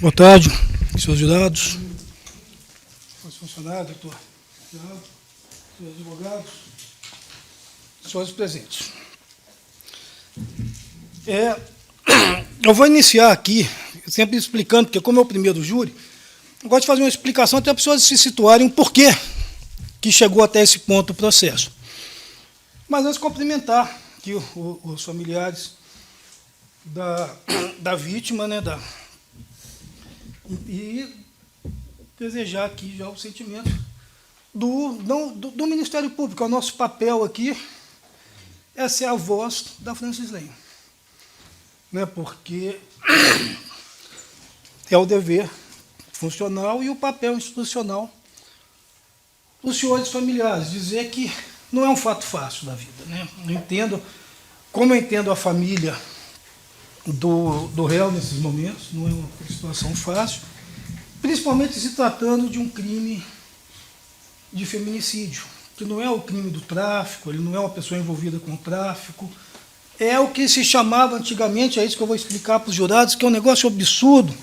Boa tarde, senhores jurados, senhores funcionários, doutor, senhores advogados, senhores presentes. Eu vou iniciar aqui, sempre explicando, porque como é o primeiro júri, eu gosto de fazer uma explicação até para as pessoas se situarem o porquê que chegou até esse ponto o processo. Mas antes cumprimentar aqui os familiares da vítima, né, e desejar aqui já o sentimento do Ministério Público. O nosso papel aqui é ser a voz da Francis Lane, né, porque é o dever funcional e o papel institucional dos senhores familiares, dizer que não é um fato fácil da vida, né? Como eu entendo a família do réu nesses momentos, não é uma situação fácil, principalmente se tratando de um crime de feminicídio, que não é o crime do tráfico, ele não é uma pessoa envolvida com o tráfico, é o que se chamava antigamente, é isso que eu vou explicar para os jurados, que é um negócio absurdo,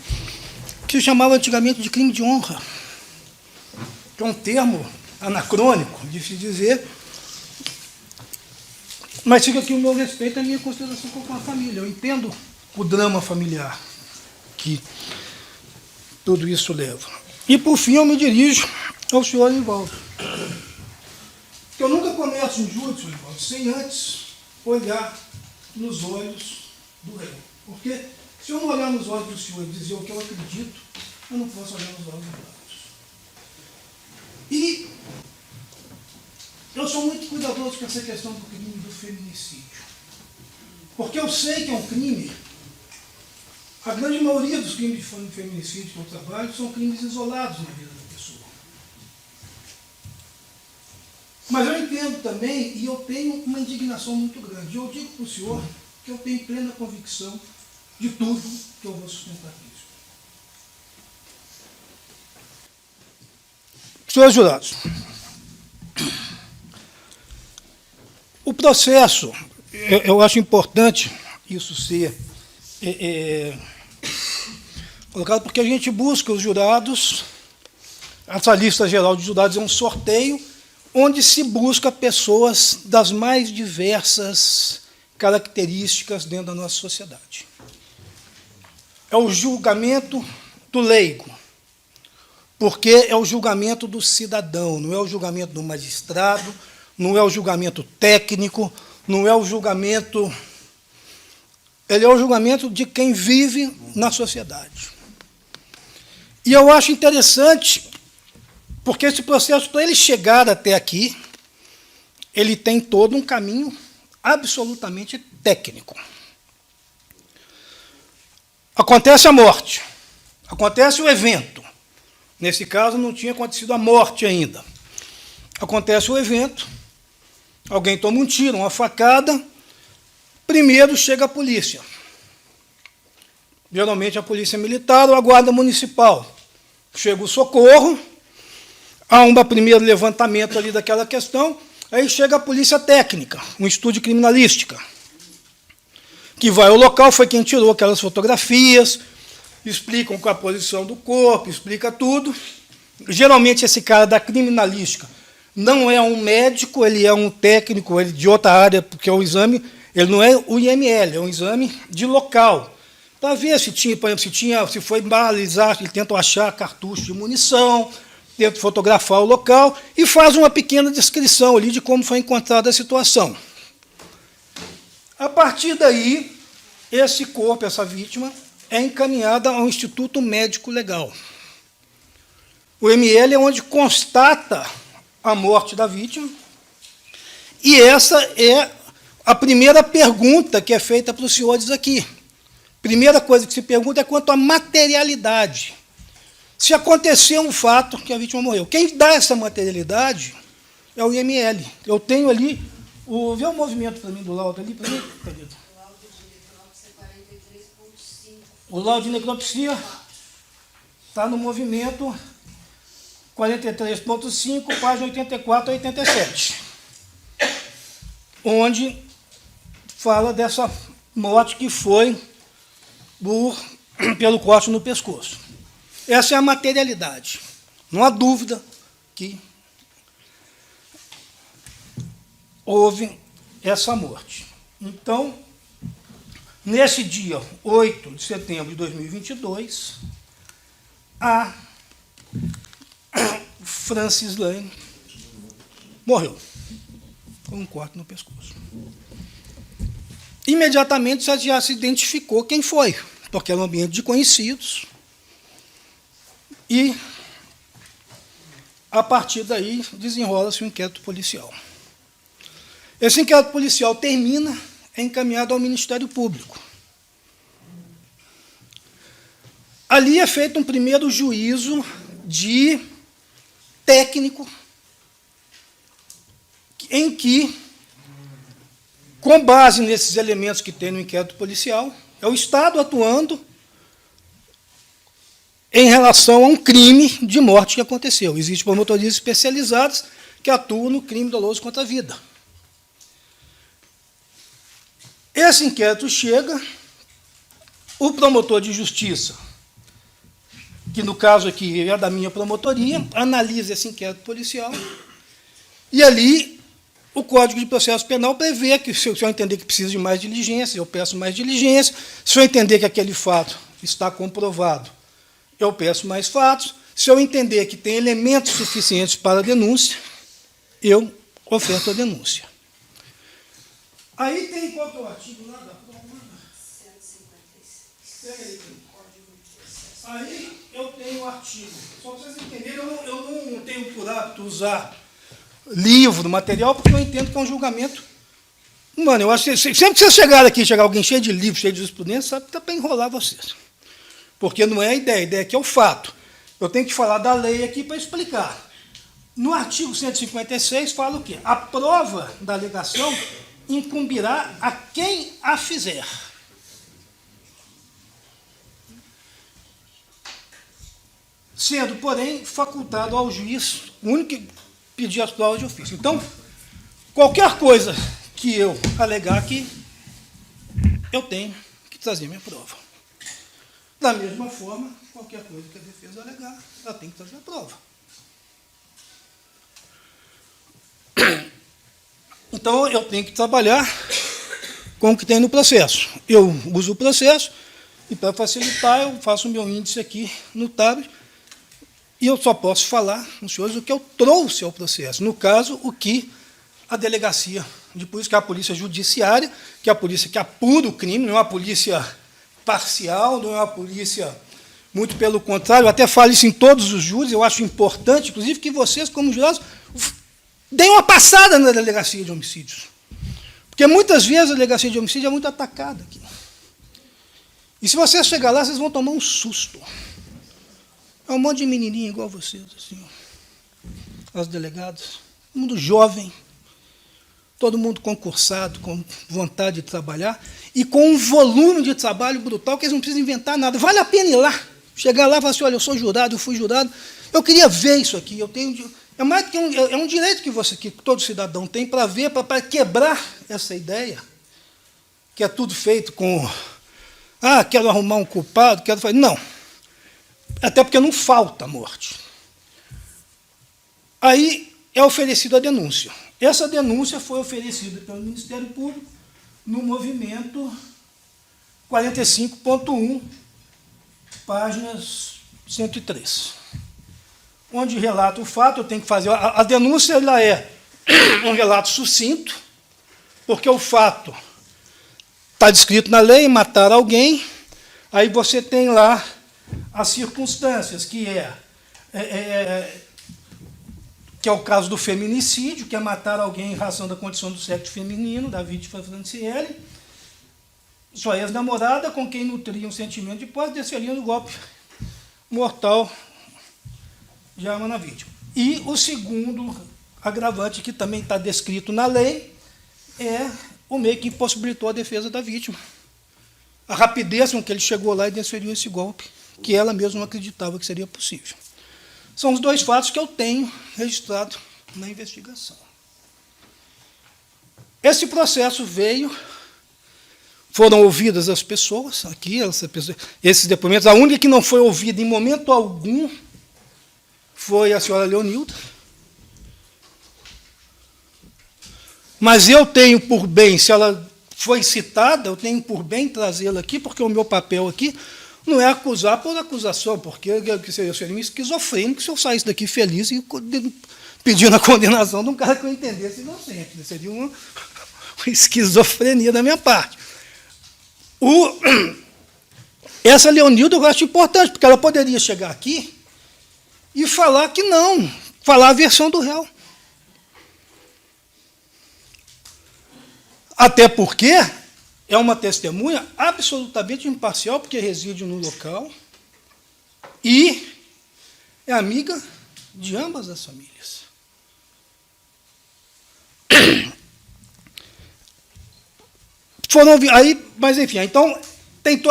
que se chamava antigamente de crime de honra, que é um termo anacrônico de se dizer, mas fica aqui o meu respeito e a minha consideração com a família. Eu entendo o drama familiar que tudo isso leva. E, por fim, eu me dirijo ao senhor Nivaldo. Eu nunca começo um júri, senhor Nivaldo, sem antes olhar nos olhos do réu. Porque, se eu não olhar nos olhos do senhor e dizer o que eu acredito, eu não posso olhar nos olhos dos outros. E eu sou muito cuidadoso com essa questão do crime do feminicídio. Porque eu sei que é um crime. A grande maioria dos crimes de feminicídio que eu trabalho são crimes isolados na vida da pessoa. Mas eu entendo também, e eu tenho uma indignação muito grande. Eu digo para o senhor que eu tenho plena convicção de tudo que eu vou sustentar aqui. Senhores jurados, o processo, eu acho importante isso ser colocado, porque a gente busca os jurados, essa lista geral de jurados é um sorteio, onde se busca pessoas das mais diversas características dentro da nossa sociedade. É o julgamento do leigo, porque é o julgamento do cidadão, não é o julgamento do magistrado, não é o julgamento técnico, não é o julgamento... Ele é o julgamento de quem vive na sociedade. E eu acho interessante, porque esse processo, para ele chegar até aqui, ele tem todo um caminho absolutamente técnico. Acontece a morte, acontece o evento. Nesse caso, não tinha acontecido a morte ainda. Acontece o evento, alguém toma um tiro, uma facada, primeiro chega a polícia. Geralmente a polícia militar ou a guarda municipal. Chega o socorro, há um primeiro levantamento ali daquela questão, aí chega a polícia técnica, um estúdio de criminalística, que vai ao local, foi quem tirou aquelas fotografias, explicam qual a posição do corpo, explica tudo. Geralmente esse cara da criminalística não é um médico, ele é um técnico, ele de outra área, porque é o exame, ele não é o IML, é um exame de local. Para ver se tinha, por exemplo, se foi balizar, ele tenta achar cartucho de munição, tenta fotografar o local e faz uma pequena descrição ali de como foi encontrada a situação. A partir daí, esse corpo, essa vítima, é encaminhada ao Instituto Médico Legal. O ML é onde constata a morte da vítima, e essa é a primeira pergunta que é feita para os senhores aqui. Primeira coisa que se pergunta é quanto à materialidade. Se aconteceu um fato que a vítima morreu. Quem dá essa materialidade é o IML. Eu tenho ali, vê o movimento para mim do laudo ali, para mim, querido. O laudo de necropsia está no movimento 43.5, página 84 a 87, onde fala dessa morte que foi pelo corte no pescoço. Essa é a materialidade. Não há dúvida que houve essa morte. Então, nesse dia 8 de setembro de 2022, a Francis Lane morreu com um corte no pescoço. Imediatamente já se identificou quem foi, porque era um ambiente de conhecidos, e, a partir daí, desenrola-se um inquérito policial. Esse inquérito policial termina, é encaminhado ao Ministério Público. Ali é feito um primeiro juízo de técnico, em que, com base nesses elementos que tem no inquérito policial, é o Estado atuando em relação a um crime de morte que aconteceu. Existem promotorias especializadas que atuam no crime doloso contra a vida. Esse inquérito chega, o promotor de justiça, que no caso aqui é da minha promotoria, analisa esse inquérito policial, e ali o Código de Processo Penal prevê que, se eu entender que precisa de mais diligência, eu peço mais diligência. Se eu entender que aquele fato está comprovado, eu peço mais fatos. Se eu entender que tem elementos suficientes para a denúncia, eu oferto a denúncia. Aí tem qual que é o artigo lá da prova? 156. Aí eu tenho o artigo. Só para vocês entenderem, eu não tenho por hábito usar livro, material, porque eu entendo que é um julgamento. Mano, eu acho que sempre que vocês chegarem aqui, chegar alguém cheio de livros, cheio de jurisprudência, sabe que está para enrolar vocês. Porque não é a ideia que é o fato. Eu tenho que falar da lei aqui para explicar. No artigo 156 fala o quê? A prova da alegação incumbirá a quem a fizer. Sendo, porém, facultado ao juiz, o único que pedir as provas de ofício. Então, qualquer coisa que eu alegar aqui, eu tenho que trazer minha prova. Da mesma forma, qualquer coisa que a defesa alegar, ela tem que trazer a prova. Então, eu tenho que trabalhar com o que tem no processo. Eu uso o processo, e para facilitar, eu faço o meu índice aqui no tablet, e eu só posso falar, os senhores, o que eu trouxe ao processo. No caso, o que a delegacia, por isso que é a polícia judiciária, que é a polícia que apura o crime, não é uma polícia parcial, não é uma polícia, muito pelo contrário, eu até falo isso em todos os júris, eu acho importante, inclusive, que vocês, como jurados, deem uma passada na delegacia de homicídios. Porque muitas vezes a delegacia de homicídio é muito atacada aqui. E se vocês chegar lá, vocês vão tomar um susto. É um monte de menininho igual vocês, assim, ó, as delegadas, todo mundo jovem, todo mundo concursado, com vontade de trabalhar, e com um volume de trabalho brutal que eles não precisam inventar nada. Vale a pena ir lá, chegar lá e falar assim, olha, eu sou jurado, eu fui jurado, eu queria ver isso aqui, eu tenho... É mais que um direito que todo cidadão tem para ver, para quebrar essa ideia, que é tudo feito com... Ah, quero arrumar um culpado, quero fazer... Não. Até porque não falta morte. Aí é oferecida a denúncia. Essa denúncia foi oferecida pelo Ministério Público no movimento 45.1, páginas 103, onde relata o fato. Eu tenho que fazer... A denúncia ela é um relato sucinto, porque o fato está descrito na lei, matar alguém, aí você tem lá as circunstâncias, que é o caso do feminicídio, que é matar alguém em razão da condição do sexo feminino, da vítima Franciele, sua ex-namorada, com quem nutria um sentimento de posse, desceria no golpe mortal de arma na vítima. E o segundo agravante, que também está descrito na lei, é o meio que impossibilitou a defesa da vítima. A rapidez com que ele chegou lá e desferiu esse golpe, que ela mesma não acreditava que seria possível. São os dois fatos que eu tenho registrado na investigação. Esse processo veio foram ouvidas as pessoas aqui, esses depoimentos. A única que não foi ouvida em momento algum foi a senhora Leonilda. Mas eu tenho por bem, se ela foi citada, eu tenho por bem trazê-la aqui, porque o meu papel aqui não é acusar por acusação, porque eu seria um esquizofrênico se eu saísse daqui feliz e pedindo a condenação de um cara que eu entendesse inocente. Seria uma esquizofrenia da minha parte. Essa Leonilda eu acho importante, porque ela poderia chegar aqui e falar que não, falar a versão do réu. Até porque é uma testemunha absolutamente imparcial, porque reside no local e é amiga de ambas as famílias. Mas, enfim, então,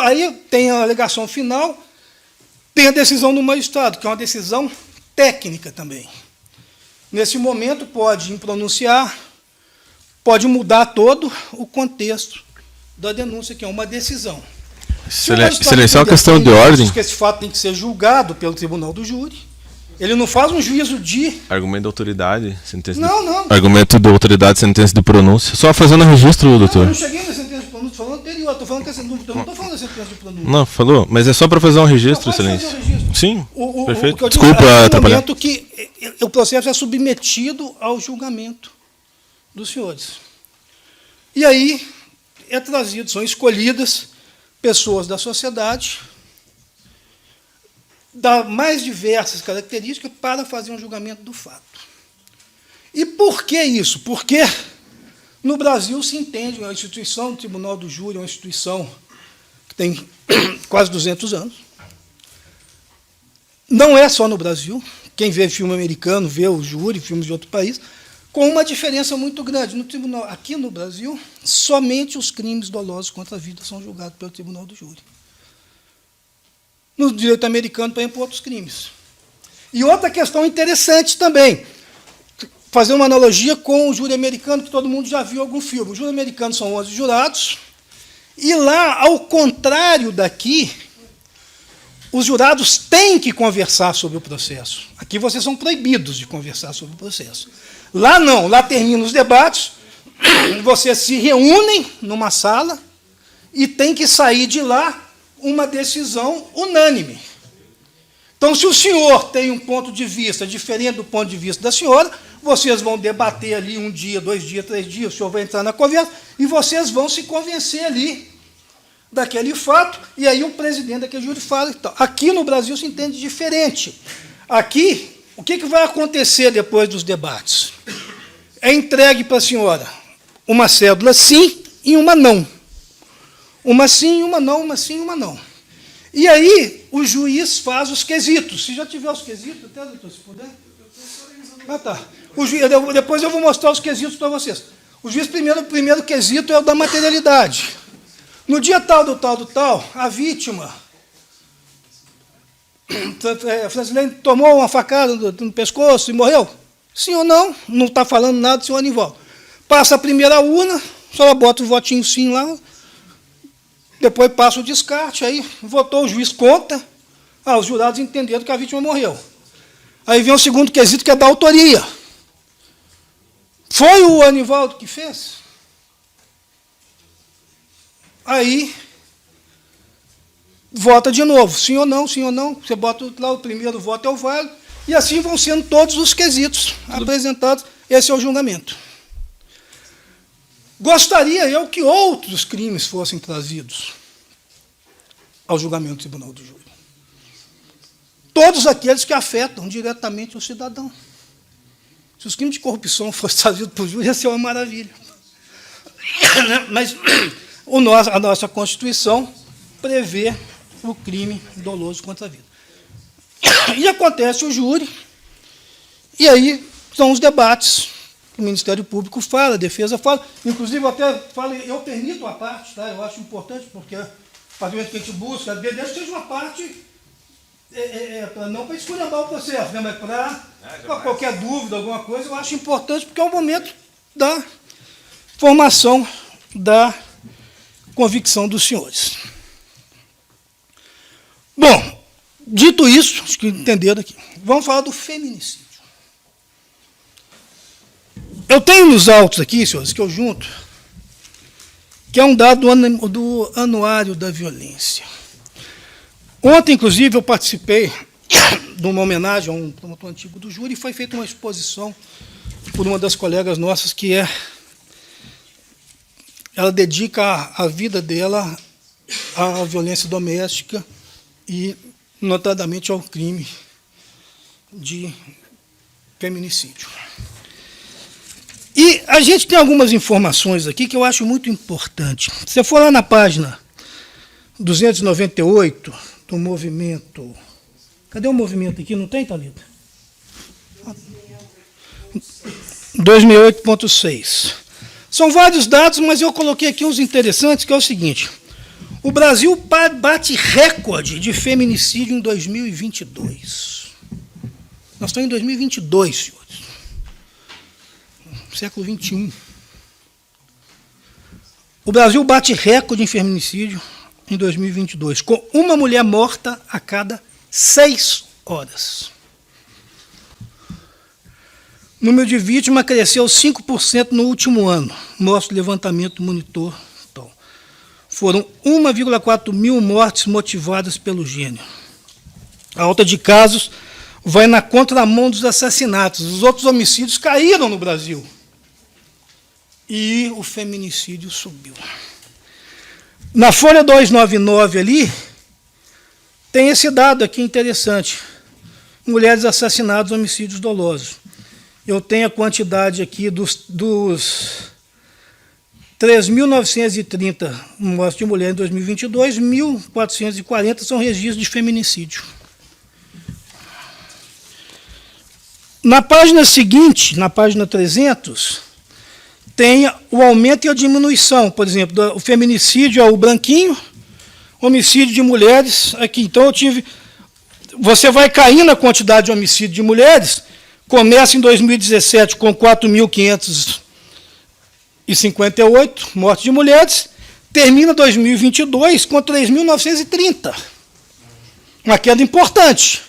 aí tem a alegação final, tem a decisão do magistrado, que é uma decisão técnica também. Nesse momento, pode impronunciar, pode mudar todo o contexto da denúncia, que é uma decisão. Excelência, é uma questão de ordem. Que esse fato tem que ser julgado pelo tribunal do júri. Ele não faz um juízo de... Argumento de autoridade, sentença não. Argumento de autoridade, sentença de pronúncia. Só fazendo registro, doutor. Não, eu não cheguei na sentença de pronúncia, estou falando anterior. Estou falando que eu não estou falando da sentença de pronúncia. Não, falou, mas é só para fazer um registro, excelência. Fazer um registro. Sim, perfeito. Desculpa atrapalhar. No momento que o processo é submetido ao julgamento dos senhores. E aí é trazido, são escolhidas pessoas da sociedade das mais diversas características para fazer um julgamento do fato. E por que isso? Porque no Brasil se entende, a instituição do Tribunal do Júri é uma instituição que tem quase 200 anos. Não é só no Brasil. Quem vê filme americano, vê o júri, filmes de outro país, com uma diferença muito grande. No tribunal, aqui no Brasil, somente os crimes dolosos contra a vida são julgados pelo Tribunal do Júri. No direito americano, também por outros crimes. E outra questão interessante também, fazer uma analogia com o júri americano, que todo mundo já viu algum filme. O júri americano são 11 jurados, e lá, ao contrário daqui, os jurados têm que conversar sobre o processo. Aqui vocês são proibidos de conversar sobre o processo. Lá não, lá terminam os debates, vocês se reúnem numa sala e tem que sair de lá uma decisão unânime. Então, se o senhor tem um ponto de vista diferente do ponto de vista da senhora, vocês vão debater ali 1 dia, 2 dias, 3 dias, o senhor vai entrar na conversa e vocês vão se convencer ali daquele fato, e aí o presidente daquele júri fala. Então, aqui no Brasil se entende diferente. Aqui, o que vai acontecer depois dos debates? É entregue para a senhora uma cédula sim e uma não. Uma sim, uma não, uma sim, uma não. E aí o juiz faz os quesitos. Se já tiver os quesitos, até, doutor, se puder. Ah, tá. Depois eu vou mostrar os quesitos para vocês. O juiz, o primeiro quesito é o da materialidade. No dia tal, a vítima, Francilene, tomou uma facada no pescoço e morreu? Sim ou não? Não está falando nada, senhor Anivaldo. Passa a primeira urna, a senhora bota o votinho sim lá, depois passa o descarte, aí votou, o juiz conta, os jurados entenderam que a vítima morreu. Aí vem o segundo quesito, que é da autoria. Foi o Anivaldo que fez? Aí, vota de novo, sim ou não, sim ou não. Você bota lá, o primeiro voto é o válido, e assim vão sendo todos os quesitos apresentados. Esse é o julgamento. Gostaria eu que outros crimes fossem trazidos ao julgamento do Tribunal do Júri. Todos aqueles que afetam diretamente o cidadão. Se os crimes de corrupção fossem trazidos para o júri, ia ser uma maravilha. Mas a nossa Constituição prevê o crime doloso contra a vida. E acontece o júri, e aí são os debates. O Ministério Público fala, a defesa fala, inclusive até falo, eu permito a parte, tá? Eu acho importante, porque a partir do momento que a gente busca, desde que seja uma parte, não para escolher o processo, né? Mas para qualquer dúvida, alguma coisa, eu acho importante, porque é o momento da formação da convicção dos senhores. Bom, dito isso, acho que entenderam aqui. Vamos falar do feminicídio. Eu tenho nos autos aqui, senhores, que eu junto, que é um dado do Anuário da Violência. Ontem, inclusive, eu participei de uma homenagem a um promotor antigo do júri e foi feita uma exposição por uma das colegas nossas que ela dedica a vida dela à violência doméstica e, notadamente, ao crime de feminicídio. E a gente tem algumas informações aqui que eu acho muito importante. Se você for lá na página 298 do movimento... Cadê o movimento aqui? Não tem, Thalita? 268.6. São vários dados, mas eu coloquei aqui uns interessantes, que é o seguinte. O Brasil bate recorde de feminicídio em 2022. Nós estamos em 2022, senhores. Século XXI. O Brasil bate recorde em feminicídio em 2022, com uma mulher morta a cada 6 horas. O número de vítimas cresceu 5% no último ano, mostra o levantamento monitor. Então, foram 1,4 mil mortes motivadas pelo gênero. A alta de casos vai na contramão dos assassinatos. Os outros homicídios caíram no Brasil. E o feminicídio subiu. Na folha 299 ali, tem esse dado aqui interessante. Mulheres assassinadas, homicídios dolosos. Eu tenho a quantidade aqui dos 3.930 mortes de mulher em 2022, 1.440 são registros de feminicídio. Na página seguinte, na página 300, tem o aumento e a diminuição. Por exemplo, o feminicídio é o branquinho, homicídio de mulheres aqui. Então, você vai caindo a quantidade de homicídio de mulheres, começa em 2017 com 4.558 mortes de mulheres, termina 2022 com 3.930. Uma queda importante.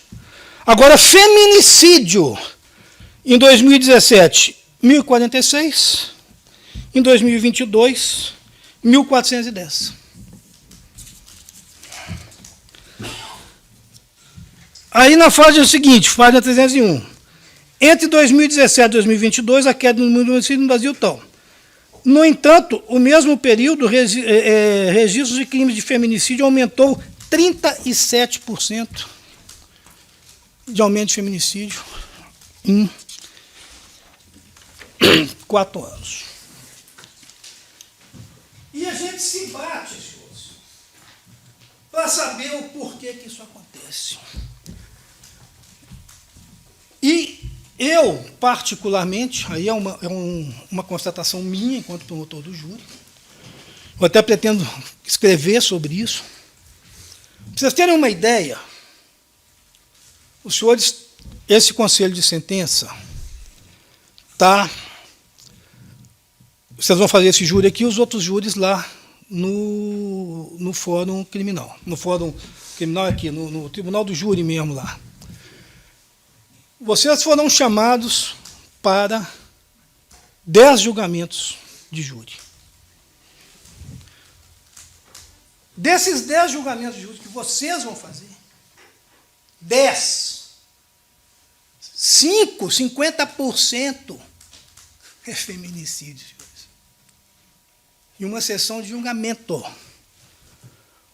Agora, feminicídio, em 2017, 1.046, em 2022, 1.410. Aí na fase seguinte, página 301. Entre 2017 e 2022, a queda no número de homicídios no Brasil está. No entanto, o mesmo período, registros de crimes de feminicídio aumentou 37% de aumento de feminicídio em 4 anos. E a gente se bate, senhores, para saber o porquê que isso acontece. E eu, particularmente, aí é uma constatação minha, enquanto promotor do júri, eu até pretendo escrever sobre isso. Para vocês terem uma ideia, os senhores, esse conselho de sentença está... Vocês vão fazer esse júri aqui, os outros júris lá no fórum criminal. No fórum criminal aqui, no tribunal do júri mesmo lá. Vocês foram chamados para 10 julgamentos de júri. Desses 10 julgamentos de júri que vocês vão fazer, 50% é feminicídio, senhores. E uma sessão de julgamento.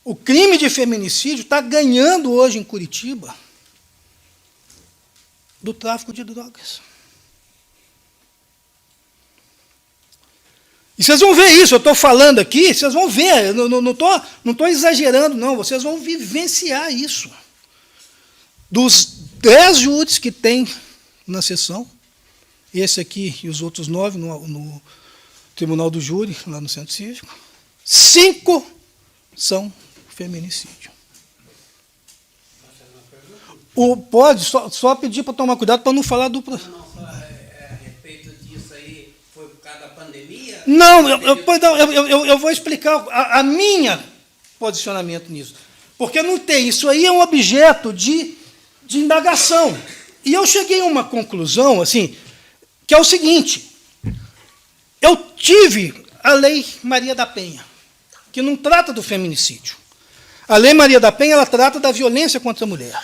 O crime de feminicídio está ganhando hoje em Curitiba do tráfico de drogas. E vocês vão ver isso, eu estou falando aqui, vocês vão ver, não estou exagerando, não, vocês vão vivenciar isso. Dos 10 júris que tem na sessão, esse aqui e os outros 9 no Tribunal do Júri, lá no Centro Cívico, 5 são feminicídio. Pode só pedir para tomar cuidado para não falar dupla. Não, só a respeito disso aí, foi por causa causa da pandemia? Não, eu vou explicar a minha posicionamento nisso. Porque não tem, isso aí é um objeto de indagação. E eu cheguei a uma conclusão, assim, que é o seguinte: eu tive a Lei Maria da Penha, que não trata do feminicídio. A Lei Maria da Penha, ela trata da violência contra a mulher.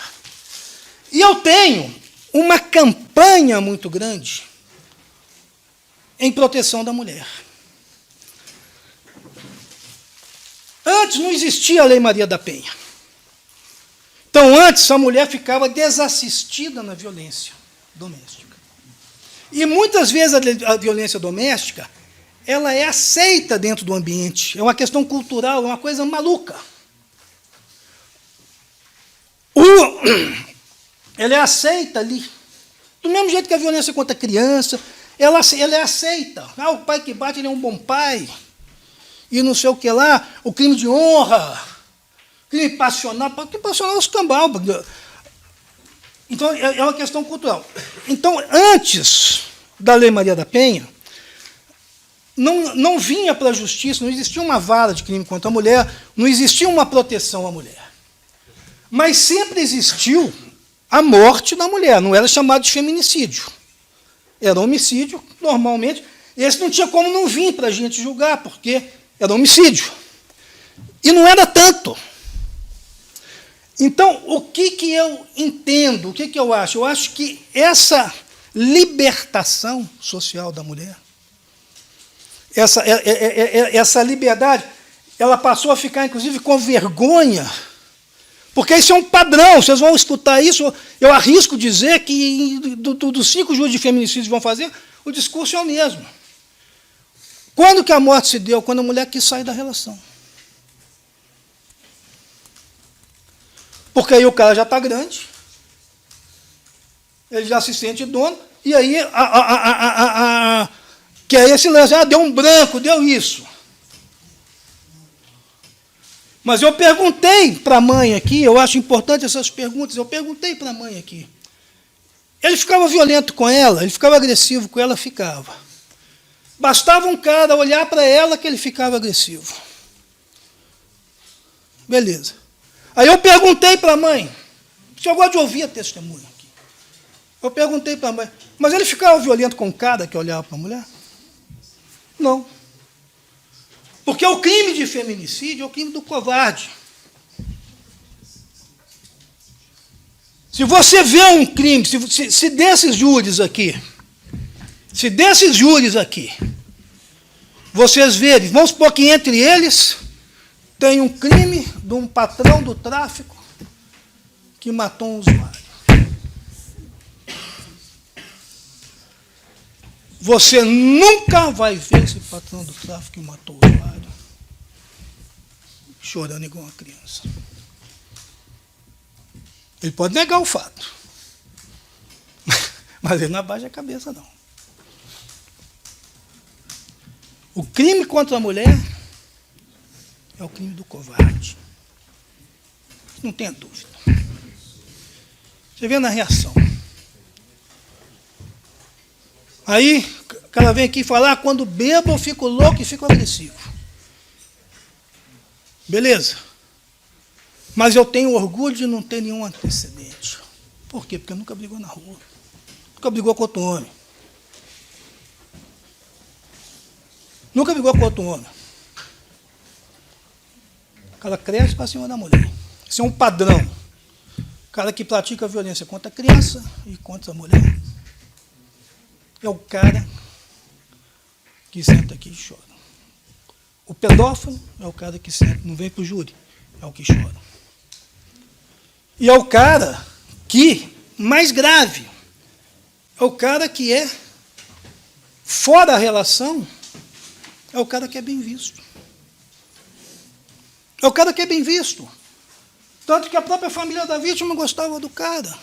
E eu tenho uma campanha muito grande em proteção da mulher. Antes não existia a Lei Maria da Penha. Então, antes, a mulher ficava desassistida na violência doméstica. E, muitas vezes, a violência doméstica ela é aceita dentro do ambiente. É uma questão cultural, é uma coisa maluca. Ela é aceita ali. Do mesmo jeito que a violência contra a criança, ela é aceita. O pai que bate, ele é um bom pai. E não sei o que lá, o crime de honra, crime passional é os cambal. Então, é uma questão cultural. Então, antes da Lei Maria da Penha, não vinha para a justiça, não existia uma vara de crime contra a mulher, não existia uma proteção à mulher. Mas sempre existiu a morte da mulher, não era chamado de feminicídio. Era homicídio, normalmente. Esse não tinha como não vir para a gente julgar, porque era homicídio. E não era tanto. Então, o que eu entendo, o que eu acho? Eu acho que essa libertação social da mulher, essa liberdade, ela passou a ficar, inclusive, com vergonha, porque isso é um padrão, vocês vão escutar isso, eu arrisco dizer que dos 5 juízes de feminicídio vão fazer, o discurso é o mesmo. Quando que a morte se deu? Quando a mulher quis sair da relação. Porque aí o cara já está grande, ele já se sente dono, e aí que é esse lance, deu um branco, deu isso. Mas eu perguntei para a mãe aqui, eu acho importante essas perguntas, eu perguntei para a mãe aqui. Ele ficava violento com ela, ele ficava agressivo com ela, ficava. Bastava um cara olhar para ela que ele ficava agressivo. Beleza. Aí eu perguntei para a mãe, se eu gosto de ouvir a testemunha aqui. Eu perguntei para a mãe, mas ele ficava violento com o cara que olhava para a mulher? Não. Porque o crime de feminicídio é o crime do covarde. Se você vê um crime, se desses júris aqui, vocês verem, vamos supor que entre eles tem um crime de um patrão do tráfico que matou um usuário. Você nunca vai ver esse patrão do tráfico que matou o usuário chorando igual uma criança. Ele pode negar o fato, mas ele não abaixa a cabeça, não. O crime contra a mulher é o crime do covarde. Não tenha dúvida. Você vê na reação. Aí, o cara vem aqui falar, quando bebo eu fico louco e fico agressivo. Beleza. Mas eu tenho orgulho de não ter nenhum antecedente. Por quê? Porque nunca brigou na rua. Nunca brigou com outro homem. Nunca brigou com outro homem. O cara cresce para cima da mulher. Isso é um padrão. O cara que pratica violência contra a criança e contra a mulher é o cara que senta aqui e chora. O pedófilo é o cara que senta, não vem para o júri, é o que chora. E é o cara que, mais grave, é o cara que é fora da relação, é o cara que é bem visto. É o cara que é bem visto. Tanto que a própria família da vítima gostava do cara.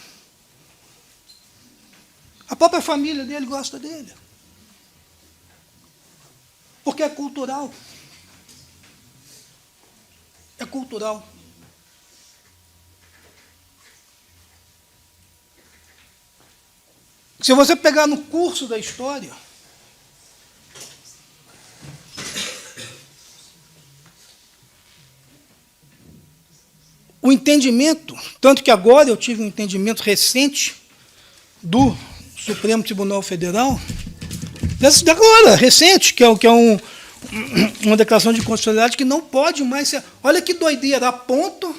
A própria família dele gosta dele. Porque é cultural. É cultural. Se você pegar no curso da história, o entendimento, tanto que agora eu tive um entendimento recente do Supremo Tribunal Federal, agora, recente, que é uma declaração de constitucionalidade que não pode mais ser. Olha que doideira, a ponto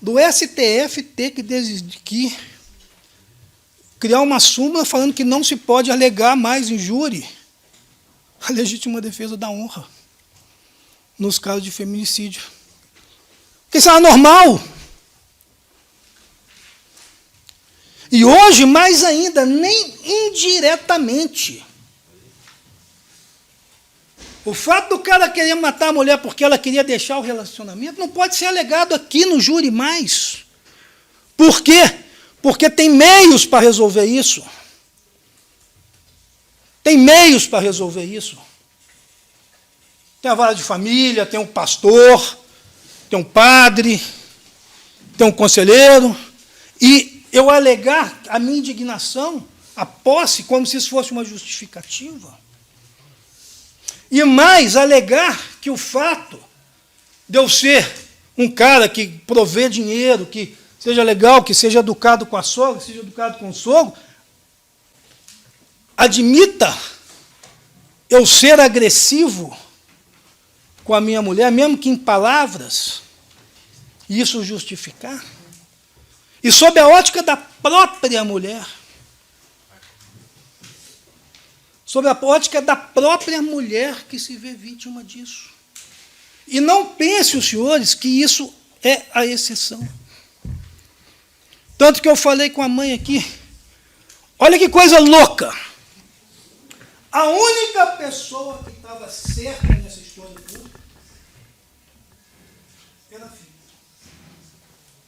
do STF ter que criar uma súmula falando que não se pode alegar mais em júri a legítima defesa da honra nos casos de feminicídio. Porque isso é anormal. E hoje, mais ainda, nem indiretamente. O fato do cara querer matar a mulher porque ela queria deixar o relacionamento não pode ser alegado aqui no júri mais. Por quê? Porque tem meios para resolver isso. Tem meios para resolver isso. Tem a vara de família, tem um pastor, tem um padre, tem um conselheiro, e eu alegar a minha indignação, a posse, como se isso fosse uma justificativa. E mais, alegar que o fato de eu ser um cara que provê dinheiro, que seja legal, que seja educado com a sogra, que seja educado com o sogro, admita eu ser agressivo com a minha mulher, mesmo que em palavras, isso justificar. E sob a ótica da própria mulher, sob a ótica da própria mulher que se vê vítima disso. E não pense, os senhores, que isso é a exceção. Tanto que eu falei com a mãe aqui, olha que coisa louca. A única pessoa que estava certa nessa história toda era a filha,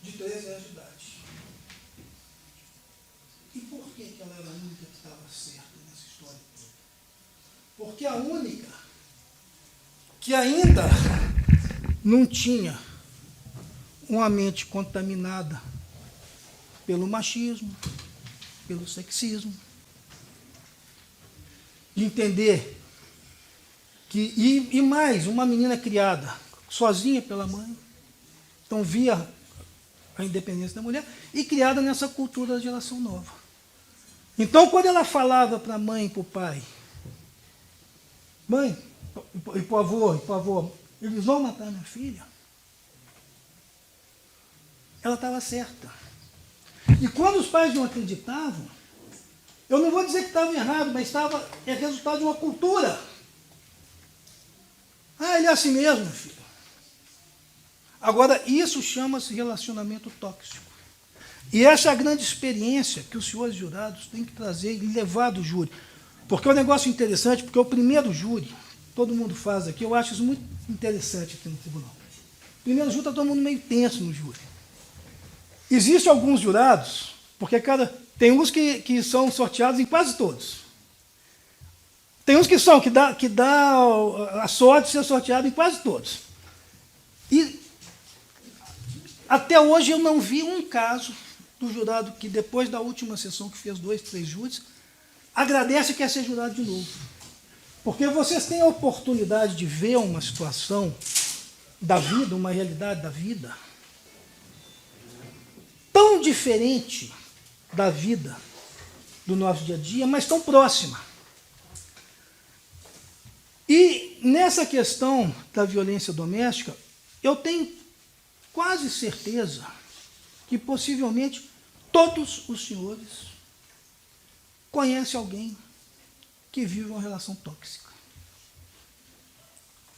de 13 anos de idade. E por que ela era a única que estava certa nessa história toda? Porque a única que ainda não tinha uma mente contaminada pelo machismo, pelo sexismo, de entender que, e mais, uma menina criada sozinha pela mãe, então via a independência da mulher, e criada nessa cultura da geração nova. Então, quando ela falava para a mãe e para o pai, mãe, e para o avô, eles vão matar minha filha, ela estava certa. E quando os pais não acreditavam, eu não vou dizer que estava errado, mas é resultado de uma cultura. Ah, ele é assim mesmo, filho. Agora, isso chama-se relacionamento tóxico. E essa é a grande experiência que os senhores jurados têm que trazer e levar do júri. Porque é um negócio interessante, porque o primeiro júri, todo mundo faz aqui, eu acho isso muito interessante aqui no tribunal. O primeiro júri está todo mundo meio tenso no júri. Existem alguns jurados, porque tem uns que são sorteados em quase todos. Tem uns que dá a sorte de ser sorteado em quase todos. E até hoje eu não vi um caso do jurado que, depois da última sessão, que fez 2, 3 júris, agradece e quer ser jurado de novo. Porque vocês têm a oportunidade de ver uma situação da vida, uma realidade da vida, tão diferente da vida do nosso dia a dia, mas tão próxima. E nessa questão da violência doméstica, eu tenho quase certeza que possivelmente todos os senhores conhecem alguém que vive uma relação tóxica.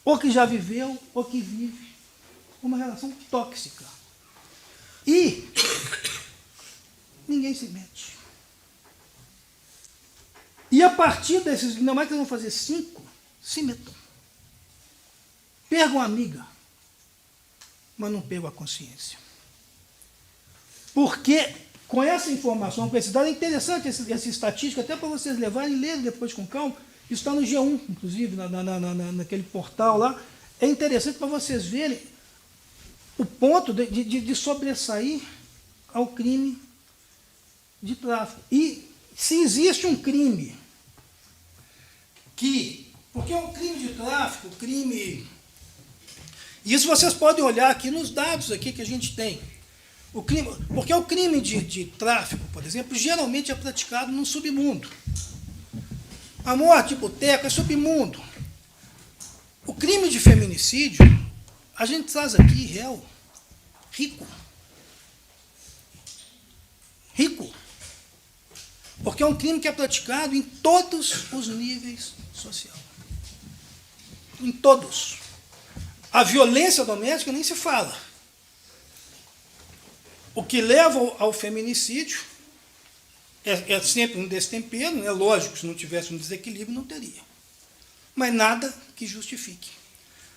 Ou que já viveu, ou que vive uma relação tóxica. E ninguém se mete. E a partir desses, não é que eles vão fazer 5, se metam. Pegam a amiga, mas não pegam a consciência. Porque com essa informação, com esse dado, é interessante essa estatística, até para vocês levarem e lerem depois com calma. Isso está no G1, inclusive, naquele portal lá. É interessante para vocês verem o ponto de sobressair ao crime de tráfico. E se existe um crime porque é um crime de tráfico, crime... Isso vocês podem olhar aqui nos dados aqui que a gente tem. Porque o crime de tráfico, por exemplo, geralmente é praticado no submundo. A morte, boteco, é submundo. O crime de feminicídio, a gente traz aqui réu rico. Rico. Porque é um crime que é praticado em todos os níveis sociais. Em todos. A violência doméstica nem se fala. O que leva ao feminicídio é sempre um destempero, né? Lógico, se não tivesse um desequilíbrio, não teria. Mas nada que justifique.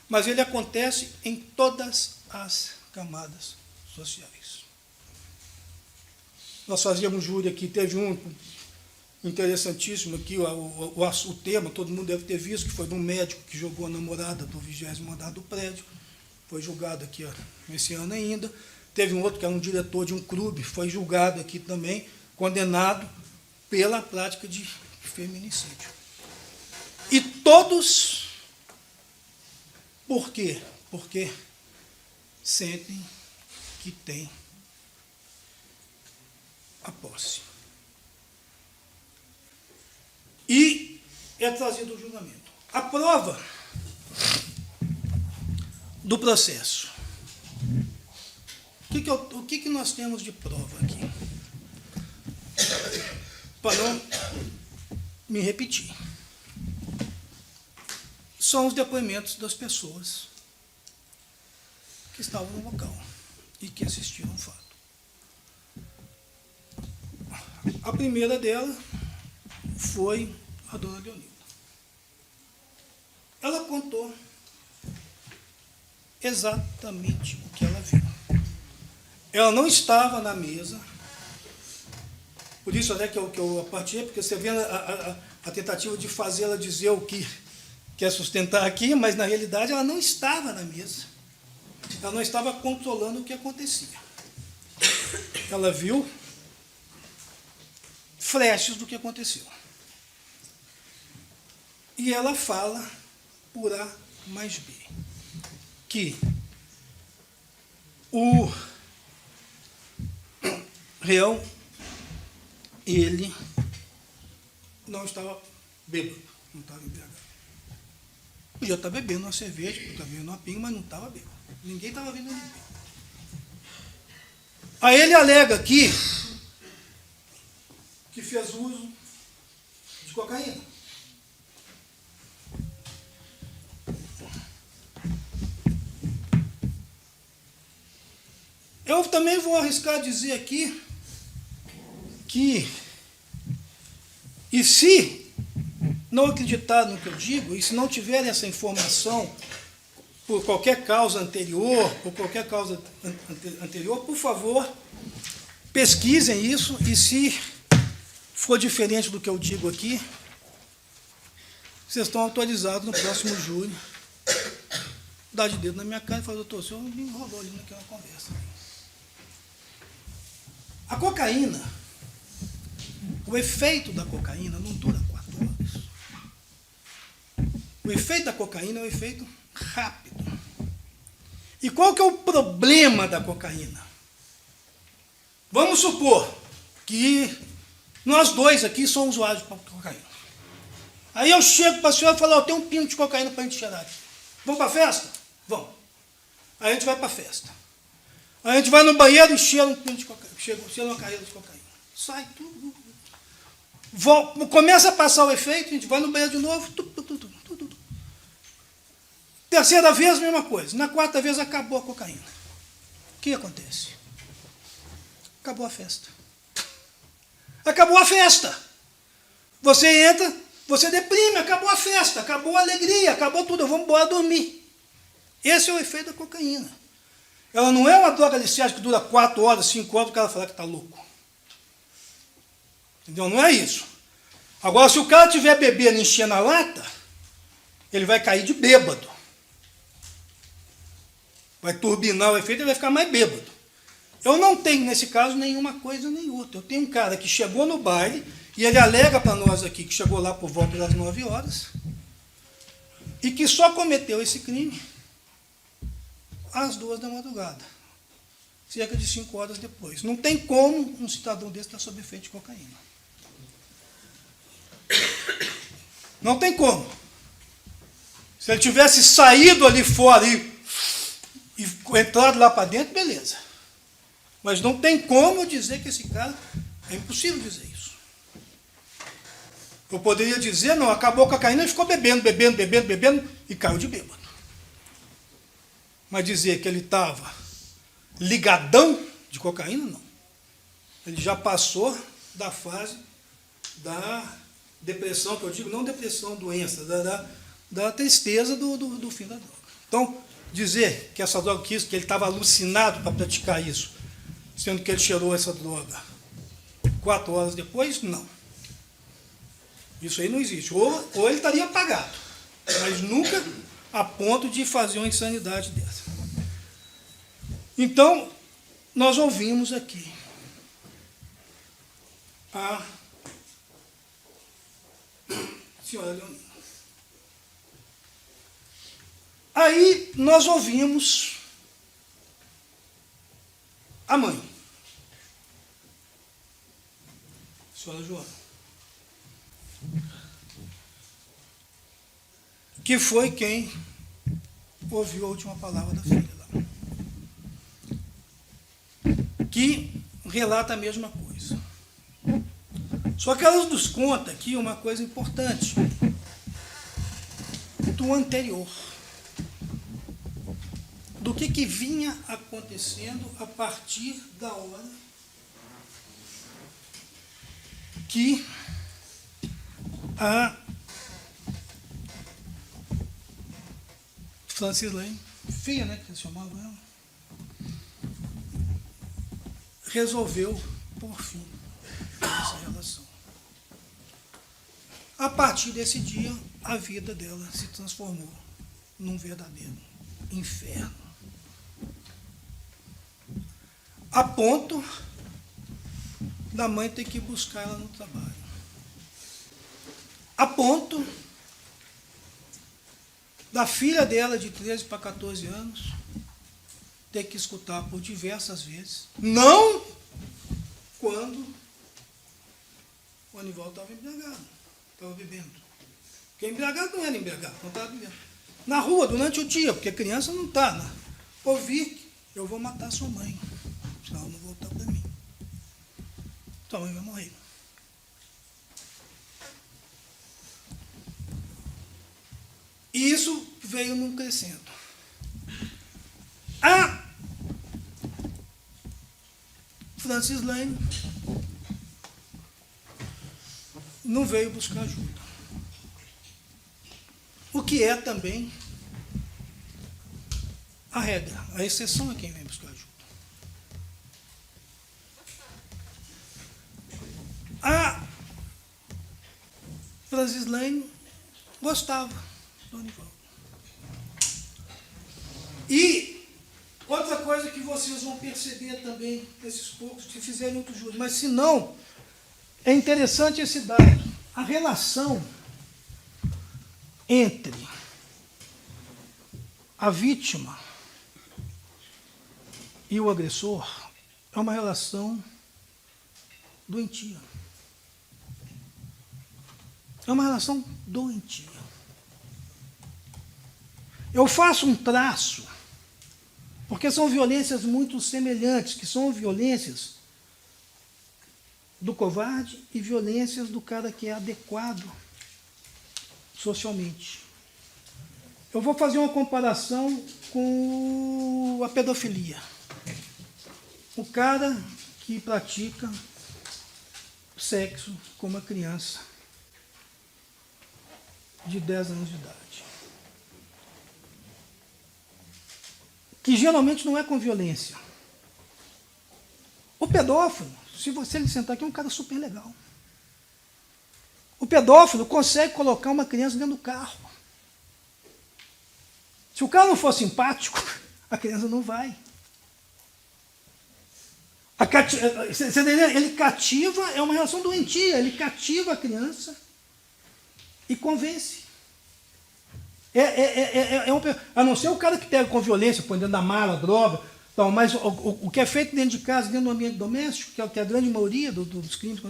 Mas ele acontece em todas as camadas sociais. Nós fazíamos júri aqui, teve um interessantíssimo aqui, o tema, todo mundo deve ter visto, que foi de um médico que jogou a namorada do 20º andar do prédio, foi julgado aqui esse ano ainda. Teve um outro que era um diretor de um clube, foi julgado aqui também, condenado pela prática de feminicídio. E todos, por quê? Porque sentem que têm a posse. E é trazido o julgamento. A prova do processo. O que nós temos de prova aqui? Para não me repetir. São os depoimentos das pessoas que estavam no local e que assistiram ao fato. A primeira dela foi a dona Leonilda. Ela contou exatamente o que ela viu. Ela não estava na mesa, por isso até que eu partilhei, porque você vê a tentativa de fazê-la dizer o que quer sustentar aqui, mas na realidade ela não estava na mesa. Ela não estava controlando o que acontecia. Ela viu flashes do que aconteceu. E ela fala por A mais B, que o réu, ele não estava bêbado, não estava embriagado. Podia estar bebendo uma cerveja, podia estar bebendo uma pinga, mas não estava bêbado. Ninguém estava vendo ele beber. Aí ele alega aqui que fez uso de cocaína. Eu também vou arriscar dizer aqui que, e se não acreditar no que eu digo, e se não tiverem essa informação por qualquer causa anterior, por favor, pesquisem isso, e se for diferente do que eu digo aqui, vocês estão autorizados no próximo júri dar de dedo na minha cara e falar: doutor, o senhor me enrolou ali naquela conversa. A cocaína, o efeito da cocaína não dura 4 horas. O efeito da cocaína é um efeito rápido. E qual que é o problema da cocaína? Vamos supor que nós dois aqui somos usuários de cocaína. Aí eu chego para a senhora e falo: tem um pino de cocaína para a gente cheirar aqui. Vamos para a festa? Vamos. Aí a gente vai para a festa. Aí a gente vai no banheiro e cheira um pino de cocaína, cheira uma carreira de cocaína. Sai tudo. Começa a passar o efeito, a gente vai no banheiro de novo. Tudo. Terceira vez, mesma coisa. Na quarta vez, acabou a cocaína. O que acontece? Acabou a festa. Acabou a festa. Você entra, você deprime, acabou a festa, acabou a alegria, acabou tudo, vamos embora dormir. Esse é o efeito da cocaína. Ela não é uma droga aliciante que dura 4 horas, 5 horas, o cara falar que está louco. Entendeu? Não é isso. Agora, se o cara estiver bebendo e enchendo a lata, ele vai cair de bêbado. Vai turbinar o efeito e vai ficar mais bêbado. Eu não tenho, nesse caso, nenhuma coisa nem outra. Eu tenho um cara que chegou no baile e ele alega para nós aqui que chegou lá por volta das 9 horas e que só cometeu esse crime às 2 da madrugada. cerca de 5 horas depois. Não tem como um cidadão desse estar sob efeito de cocaína. Não tem como. Se ele tivesse saído ali fora e entrado lá para dentro, beleza. Mas não tem como dizer que esse cara... É impossível dizer isso. Eu poderia dizer, não, acabou a cocaína e ficou bebendo e caiu de bêbado. Mas dizer que ele estava ligadão de cocaína, não. Ele já passou da fase da depressão, que eu digo, não depressão, doença, da tristeza do fim da droga. Então, dizer que essa droga, que ele estava alucinado para praticar isso, sendo que ele cheirou essa droga 4 horas depois, não. Isso aí não existe. Ou ele estaria apagado, mas nunca a ponto de fazer uma insanidade dessa. Então, nós ouvimos aqui a senhora Leonina. Aí nós ouvimos a mãe, a senhora Joana, que foi quem ouviu a última palavra da filha lá, que relata a mesma coisa. Só que ela nos conta aqui uma coisa importante do anterior, do que vinha acontecendo a partir da hora que a Francis Lane, filha, né, que se chamava ela, resolveu por fim essa relação. A partir desse dia, a vida dela se transformou num verdadeiro inferno. A ponto da mãe ter que buscar ela no trabalho. A ponto da filha dela, de 13 para 14 anos, ter que escutar por diversas vezes, não quando o Anivaldo estava embriagado, estava bebendo. Porque embriagado não era embriagado, não estava bebendo. Na rua, durante o dia, porque a criança não está, né? Ouvir, eu vou matar sua mãe, se ela não voltar para mim. Sua mãe vai morrer. E isso veio num crescendo. A Francis Lane não veio buscar ajuda. O que é também a regra. A exceção é quem vem buscar ajuda. A Francis Lane gostava do Anivaldo. E outra coisa que vocês vão perceber também, esses poucos, se fizerem muito juro, mas se não, é interessante esse dado. A relação entre a vítima e o agressor é uma relação doentia. É uma relação doentia. Eu faço um traço, porque são violências muito semelhantes, que são violências do covarde e violências do cara que é adequado socialmente. Eu vou fazer uma comparação com a pedofilia. O cara que pratica sexo com uma criança de 10 anos de idade. Que geralmente não é com violência. O pedófilo, se ele sentar aqui, é um cara super legal. O pedófilo consegue colocar uma criança dentro do carro. Se o cara não for simpático, a criança não vai. Ele cativa, é uma relação doentia, ele cativa a criança e convence. A não ser o cara que pega com violência, põe dentro da mala, droga, Então, mas o que é feito dentro de casa, dentro do ambiente doméstico, que é a grande maioria dos crimes,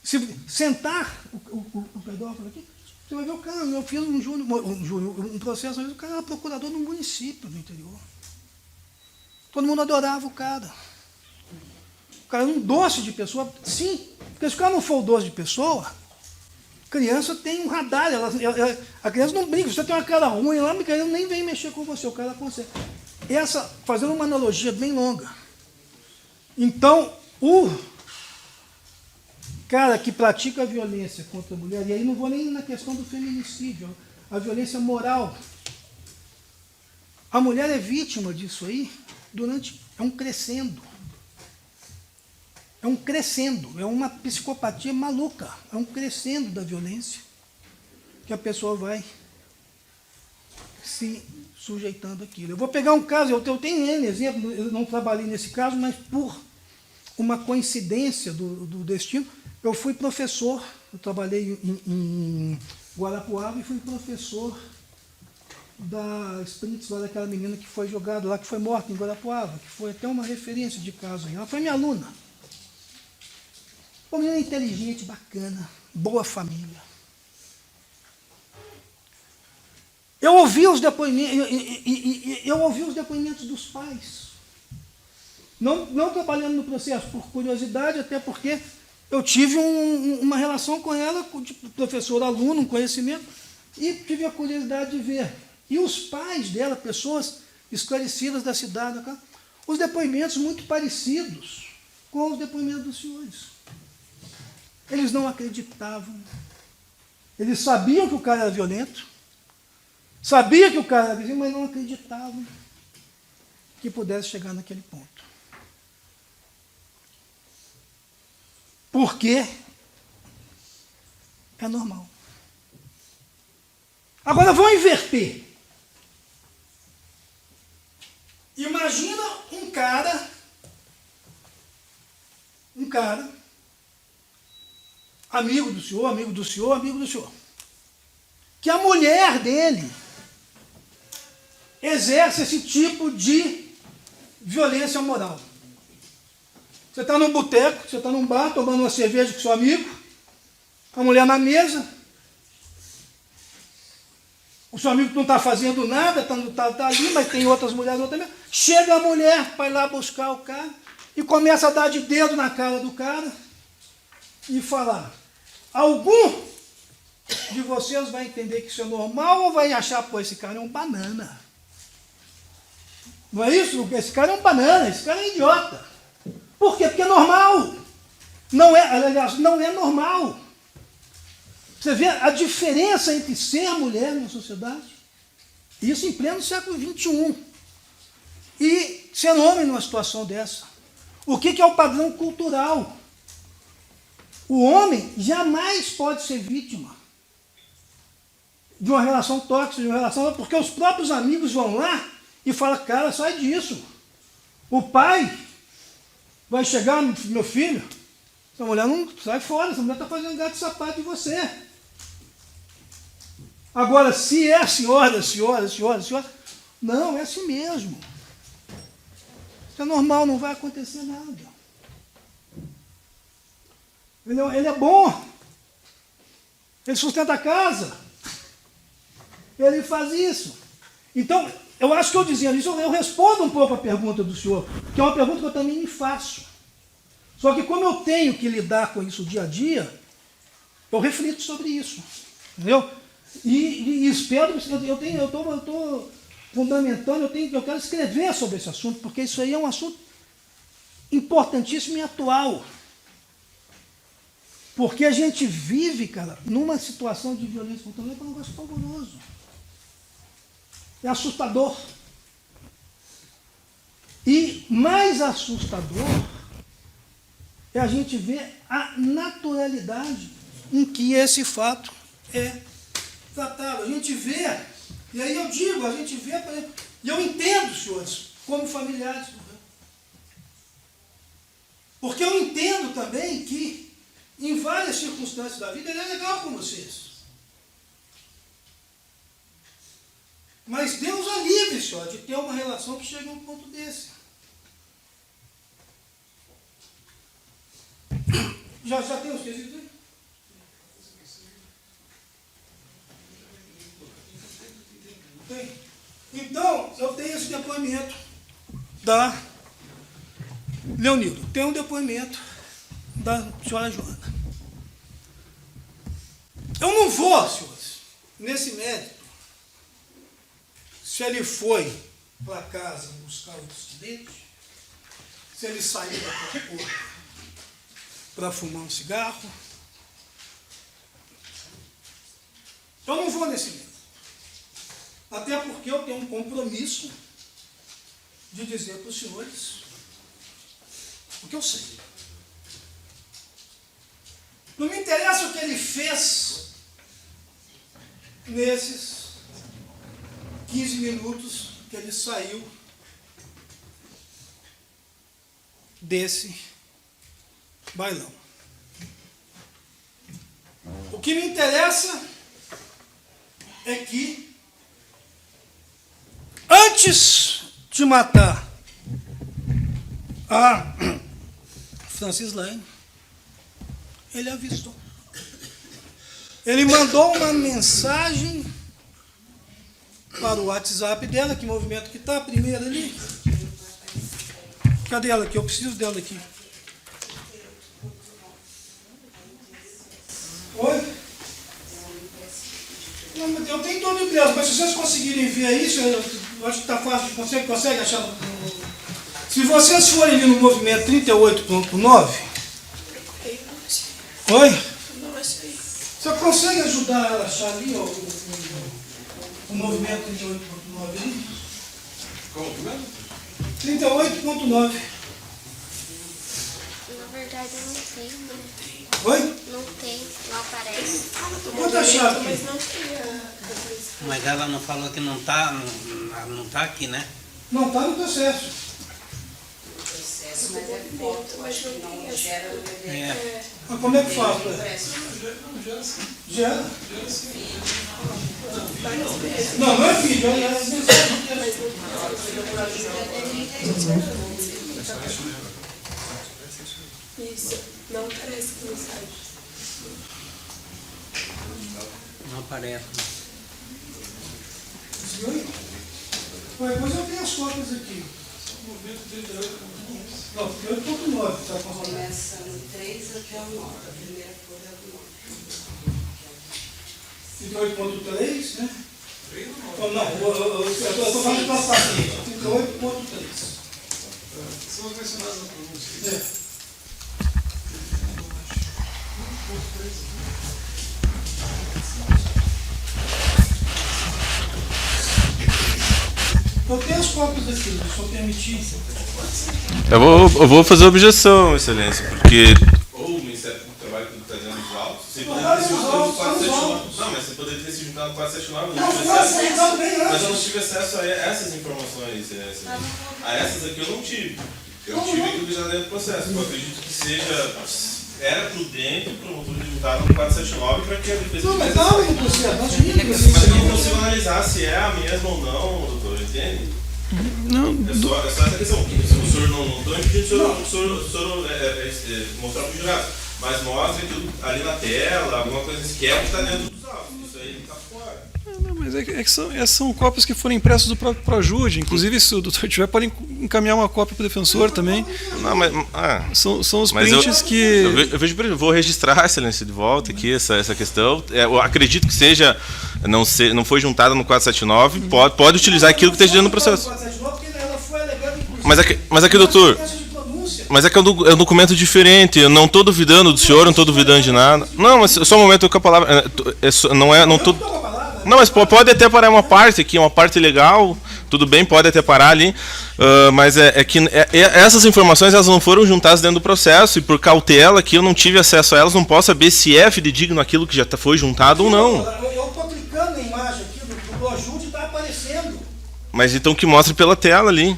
se sentar o pedófilo aqui, você vai ver o cara, eu fiz um processo, o cara era procurador no município do interior. Todo mundo adorava o cara. O cara era um doce de pessoa, sim, porque se o cara não for o doce de pessoa, a criança tem um radar, a criança não brinca, você tem uma cara ruim lá, mas ele nem vem mexer com você, o cara consegue. Fazendo uma analogia bem longa. Então, o cara que pratica a violência contra a mulher, e aí não vou nem na questão do feminicídio, a violência moral. A mulher é vítima disso aí é um crescendo. É um crescendo, é uma psicopatia maluca, é um crescendo da violência que a pessoa vai se sujeitando àquilo. Eu vou pegar um caso, eu tenho N exemplo, eu não trabalhei nesse caso, mas por uma coincidência do destino, eu fui professor, eu trabalhei em Guarapuava e fui professor da Sprintz, lá daquela menina que foi jogada lá, que foi morta em Guarapuava, que foi até uma referência de caso aí. Ela foi minha aluna. Uma menina inteligente, bacana, boa família. Eu ouvi os depoimentos dos pais. Não trabalhando no processo por curiosidade, até porque eu tive uma relação com ela, de professor-aluno, um conhecimento, e tive a curiosidade de ver. E os pais dela, pessoas esclarecidas da cidade, os depoimentos muito parecidos com os depoimentos dos senhores. Eles não acreditavam. Eles sabiam que o cara era violento, sabiam que o cara era vizinho, mas não acreditavam que pudesse chegar naquele ponto. Porque é normal. Agora vamos inverter. Imagina um cara, amigo do senhor, que a mulher dele exerce esse tipo de violência moral. Você está num boteco, você está num bar, tomando uma cerveja com seu amigo, a mulher na mesa, o seu amigo não está fazendo nada, está ali, mas tem outras mulheres na outra mesa. Chega a mulher para ir lá buscar o cara e começa a dar de dedo na cara do cara e falar: algum de vocês vai entender que isso é normal ou vai achar, pô, esse cara é um banana? Não é isso? Esse cara é um banana, esse cara é idiota. Por quê? Porque é normal. Aliás, não é normal. Você vê a diferença entre ser mulher na sociedade, isso em pleno século XXI, e ser homem numa situação dessa. O que é o padrão cultural? O homem jamais pode ser vítima de uma relação tóxica, porque os próprios amigos vão lá e falam: cara, sai disso. O pai vai chegar: meu filho, essa mulher não sai fora, essa mulher está fazendo gato de sapato de você. Agora, se é a senhora, não, é assim mesmo. Isso é normal, não vai acontecer nada. Ele é bom, ele sustenta a casa, ele faz isso. Então, eu acho que eu dizendo isso, eu respondo um pouco a pergunta do senhor, que é uma pergunta que eu também me faço. Só que como eu tenho que lidar com isso dia a dia, eu reflito sobre isso. Entendeu? E espero, eu estou fundamentando, eu quero escrever sobre esse assunto, porque isso aí é um assunto importantíssimo e atual. Porque a gente vive, cara, numa situação de violência contra a mulher, que é um negócio pavoroso. É assustador. E mais assustador é a gente ver a naturalidade em que esse fato é tratado. A gente vê, e aí eu digo, a gente vê, por exemplo, e eu entendo, senhores, como familiares, porque eu entendo também que, em várias circunstâncias da vida, ele é legal com vocês. Mas Deus a livre, senhor, de ter uma relação que chegue a um ponto desse. Já tem os quesitos aí? Tem. Então, eu tenho esse depoimento da Leonildo. Tem um depoimento da senhora Joana. Eu não vou, senhores, nesse mérito, se ele foi para casa buscar o acidente, se ele saiu daquela porta para fumar um cigarro. Eu não vou nesse mérito. Até porque eu tenho um compromisso de dizer para os senhores o que eu sei. Não me interessa o que ele fez nesses 15 minutos que ele saiu desse bailão. O que me interessa é que, antes de matar a Francis Lane, ele avisou. Ele mandou uma mensagem para o WhatsApp dela, que movimento que está, a primeira ali. Cadê ela aqui? Eu preciso dela aqui. Oi? Não, eu tenho todo o impresso, mas se vocês conseguirem ver isso, eu acho que está fácil. Consegue achar? Se vocês forem ali no movimento 38.9. Oi? Não achei. Você consegue ajudar ela a achar ali o movimento 38.9 ali? Como? 38.9. Na verdade, eu não tenho, né? Oi? Não tem, não aparece. Quanto a chave? Mas não tinha. Mas ela não falou que não tá aqui, né? Não, está no processo. Mas é foto, mas não tem essa. Mas como é que faz? Gera? Não, não é vídeo, é Isso, não aparece no site. Não aparece. Depois eu tenho as cópias aqui. Não, 38.9 está com Começa no 3 até o 9. A primeira folha é do 9. 38.3, né? Não, eu estou falando da passarinha. 38.3. São as mencionadas na pronúncia. É. Eu tenho as cópias aqui, se eu permitir. Eu vou fazer objeção, excelência, porque Ou o Ministério do Trabalho que está dizendo dos autos, você Não, poderia ter se não, juntado no não, 479. Não, mas você poderia ter se juntado no 479. Não, foi aceitado bem Mas eu antes. não tive acesso a essas informações, excelência. A essas aqui eu não tive. Eu tive aquilo que já dentro do processo. Eu acredito que era prudente o promotor de juntar no 479 para que a defesa Não, mas tivesse não, acesso. não precisa. Nós tínhamos Mas eu não assim. consigo analisar se é a mesma ou não, doutor, entende? não, É só essa questão. O senhor não estou impedindo o senhor mostrar para o jurado, mas mostra que ali na tela, alguma coisa esquerda está dentro dos autos. Isso aí está fora. Não, mas é que são cópias que foram impressas do próprio Projude. Inclusive, se o doutor tiver, pode encaminhar uma cópia para o defensor também. não, mas São os Mas prints que... eu vejo, por exemplo, vou registrar, excelência, de volta aqui essa questão. Eu acredito que seja não foi juntada no 479, pode utilizar aquilo que esteja dentro do processo. Mas aqui, doutor, mas é que é um documento diferente. Eu não estou duvidando do senhor, não estou duvidando de nada. Não, mas só um momento com a palavra. Não tô. Não, mas pode até parar uma parte aqui, uma parte legal, tudo bem, pode até parar ali, mas essas informações elas não foram juntadas dentro do processo, e por cautela que eu não tive acesso a elas, não posso saber se é fidedigno aquilo que já foi juntado ou não. Eu estou clicando na imagem aqui do ajude e está aparecendo. Mas então que mostre pela tela ali.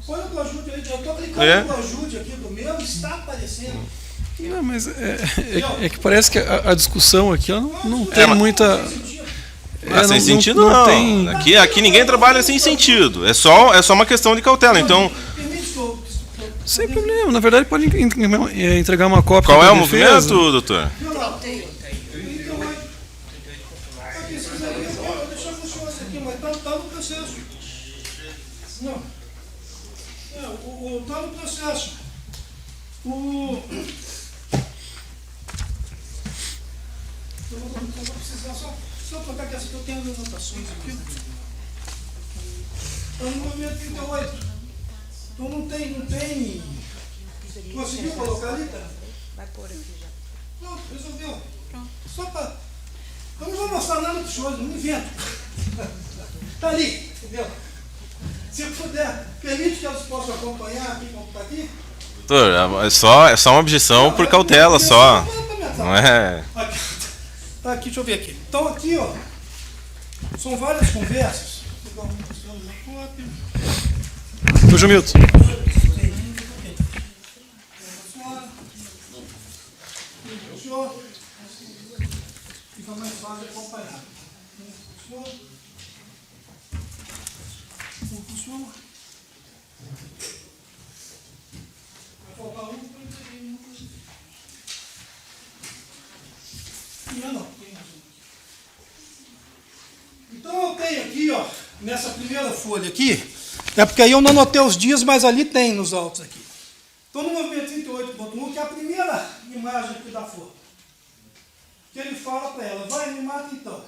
Põe o ajude aí, eu estou clicando no ajude aqui do meu e está aparecendo. Não, mas é que parece que a discussão aqui ela não tem muita... Sem sentido não. Tem... Aqui ninguém trabalha sem sentido. É só uma questão de cautela. Então, Permite que eu Sem problema. Na verdade, pode entregar uma cópia. Qual é pra o defesa. movimento, doutor? Aqui, se quiser ver, eu vou deixar com o senhor esse aqui, mas tá no processo. Não. Tá no processo. Eu vou precisar só tocar que essa que eu tenho as anotações aqui. Está no movimento 38. Então não tem. Conseguiu colocar ali? Vai pôr aqui já. Pronto, resolveu. Só para. Eu não vou mostrar nada para os senhores, não invento. Está ali, entendeu? Se puder, permite que elas possam acompanhar aqui como está aqui. Doutor, é só uma objeção por cautela só. Não é. Tá aqui, deixa eu ver aqui. Então aqui, ó, são várias conversas. Vou pegar uma cópia. Ô, Jumilton. Fica mais fácil acompanhar. Vai faltar um para entregar. Não. Então eu tenho aqui, ó, nessa primeira folha aqui, é porque aí eu não anotei os dias, mas ali tem nos autos aqui. Então no movimento 38.1, que é a primeira imagem aqui da foto, que ele fala para ela, vai, me mata então.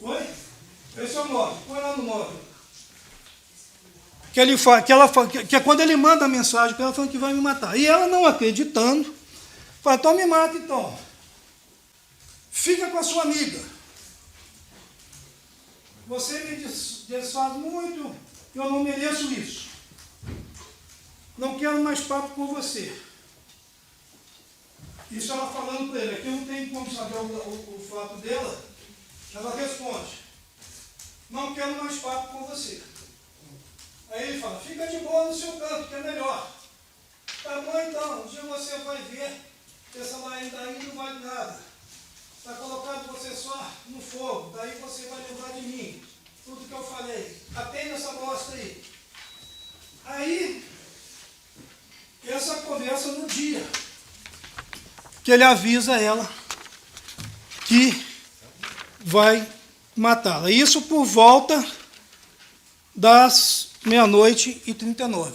Oi? Esse é o 9, põe lá no 9. Que é quando ele manda a mensagem para ela falando que vai me matar. E ela não acreditando, fala, então me mata então. Fica com a sua amiga. Você me desfaz muito, eu não mereço isso. Não quero mais papo com você. Isso ela falando para ele. Aqui eu não tenho como saber o fato dela. Ela responde, não quero mais papo com você. Aí ele fala, fica de boa no seu canto, que é melhor. Tá bom então, um dia você vai ver que essa ainda não vale nada. Está colocado você só no fogo, daí você vai lembrar de mim. Tudo que eu falei. Atende essa bosta aí. Aí, essa conversa no dia que ele avisa ela que vai matá-la. Isso por volta das 00:39.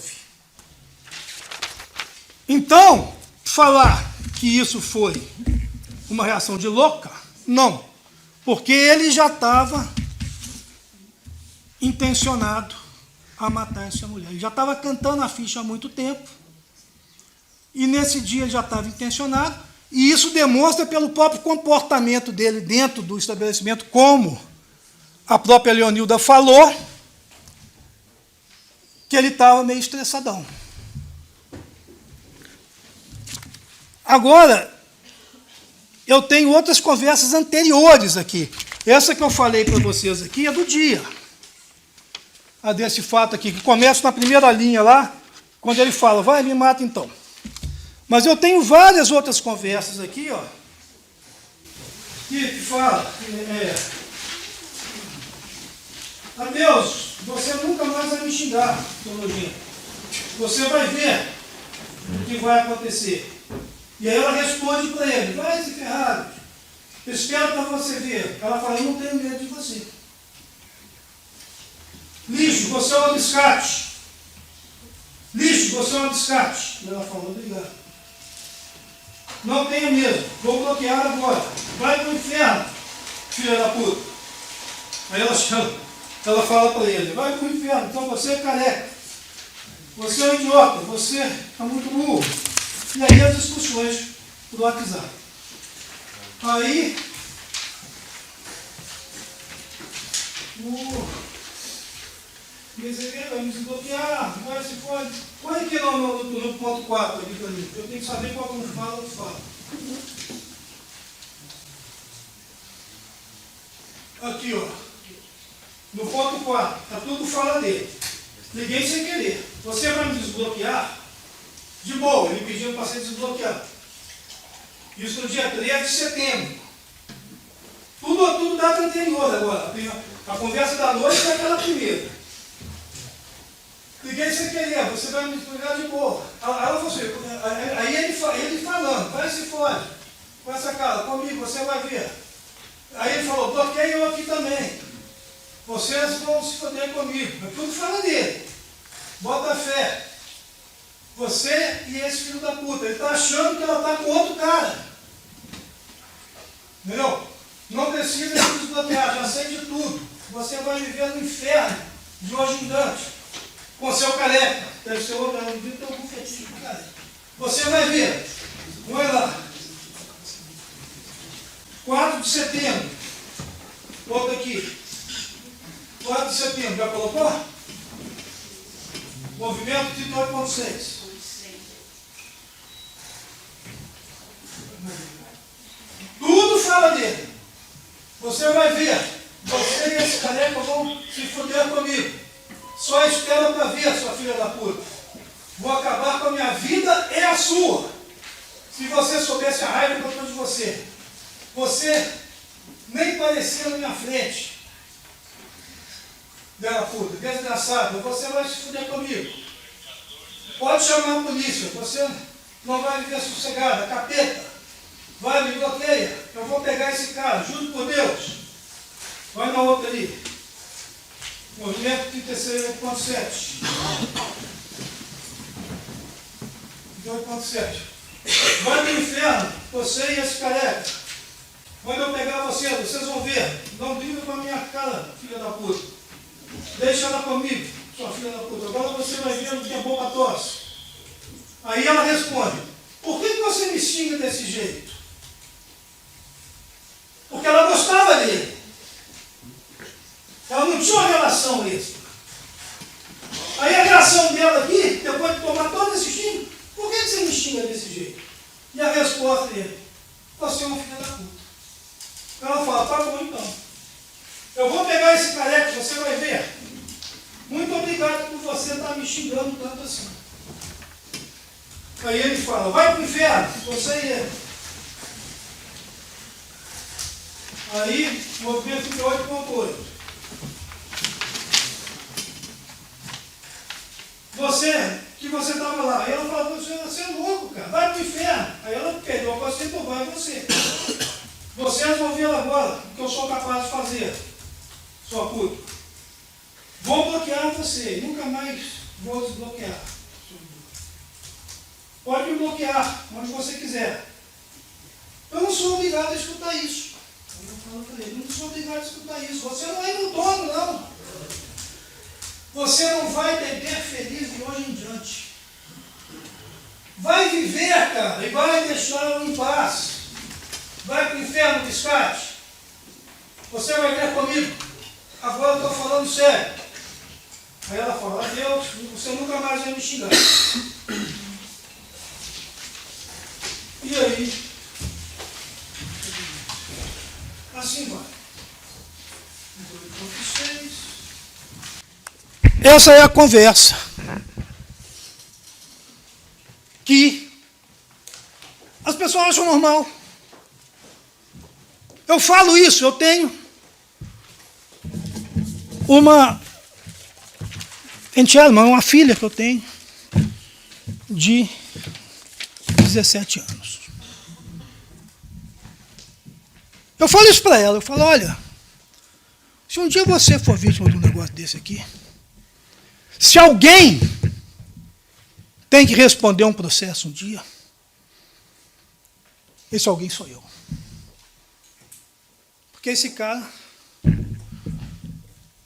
Então, falar que isso foi uma reação de louca? Não. Porque ele já estava intencionado a matar essa mulher. Ele já estava cantando a ficha há muito tempo. E nesse dia ele já estava intencionado. E isso demonstra pelo próprio comportamento dele dentro do estabelecimento, como a própria Leonilda falou, que ele estava meio estressadão. Agora, eu tenho outras conversas anteriores aqui. Essa que eu falei para vocês aqui é do dia. A desse fato aqui, que começa na primeira linha lá, quando ele fala, vai, me mata então. Mas eu tenho várias outras conversas aqui, ó, que fala, adeus, você nunca mais vai me xingar, teologia. Você vai ver o que vai acontecer. E aí ela responde para ele, vai se ferrar, espero para você ver. Ela fala, eu não tenho medo de você. Lixo, você é um descarte. Lixo, você é um descarte. E ela fala, obrigado. Não tenha medo, vou bloquear agora. Vai para o inferno, filha da puta. Aí ela fala para ele, vai para o inferno, então você é careca. Você é um idiota, você é muito burro. E aí as discussões por WhatsApp. Aí, vai me desbloquear, vai se pode. Põe aqui no ponto 4 aqui para mim. Eu tenho que saber qual não fala ou fala. Aqui, ó. No ponto 4, está tudo fala dele. Liguei sem querer. Você vai me desbloquear? De boa, ele pediu para ser desbloqueado. Isso no dia 13 de setembro. Tudo data anterior agora. A conversa da noite é aquela primeira. Liguei sem querer, você vai me ligar de boa. Aí ela falou assim, aí ele falando, vai se fode, com essa cara, comigo, você vai ver. Aí ele falou, bloqueia eu aqui também. Vocês vão se foder comigo. Mas tudo fala dele. Bota fé. Você e esse filho da puta. Ele está achando que ela está com outro cara. Entendeu? Não precisa se desbloquear, já sei de tudo. Você vai viver no inferno de hoje em diante. Com seu careca. Deve ser outro, eu vi teu bufetinho com careca. Você vai ver. Vai lá. 4 de setembro. Volta aqui. 4 de setembro, já colocou? Movimento 38.6. Tudo fala dele. Você vai ver. Você e esse careca vão se fuder comigo. Só espera para ver, sua filha da puta. Vou acabar com a minha vida e a sua. Se você soubesse a raiva que eu estou de você. Você nem parecia na minha frente. Dela puta, desgraçado, você vai se fuder comigo. Pode chamar a polícia, você não vai viver sossegada, capeta. Vai, me bloqueia, eu vou pegar esse cara, juro por Deus. Vai na outra ali. Movimento 36.7. 38.7. Vai pro inferno, você e esse careca. Quando eu pegar vocês vão ver. Não briga com a minha cara, filha da puta. Deixa ela comigo, sua filha da puta. Agora você vai ver o que é bom pra tosse. Aí ela responde, por que você me xinga desse jeito? Porque ela gostava dele. Ela não tinha uma relação extra. Aí a reação dela aqui, depois de tomar todo esse xingo, por que você me xinga desse jeito? E a resposta dele, você é uma filha da puta. Ela fala, tá bom então. Eu vou pegar esse careca, você vai ver. Muito obrigado por você estar me xingando tanto assim. Aí ele fala, vai pro inferno, você e ele. Aí, movimento 38.8. Você estava lá. Aí ela falou, você é louco, cara, vai pro inferno. Aí ela perdeu a paciência, então vai você. Vocês vão ver agora o que eu sou capaz de fazer, sua puta. Vou bloquear você, nunca mais vou desbloquear. Pode me bloquear, onde você quiser. Eu não sou obrigado a escutar isso. Eu falo para ele, não sou obrigado a escutar isso. Você não é meu dono, não. Você não vai beber feliz de hoje em diante. Vai viver, cara, e vai deixá-lo em paz. Vai para o inferno, biscate. Você vai ver comigo. Agora eu estou falando sério. Aí ela fala, adeus, você nunca mais vai me xingar. E aí? Assim vai. Essa é a conversa que as pessoas acham normal. Eu falo isso, eu tenho uma enteada, uma filha que eu tenho de 17 anos. Eu falo isso para ela, eu falo, olha, se um dia você for vítima de um negócio desse aqui, se alguém tem que responder um processo um dia, esse alguém sou eu. Porque esse cara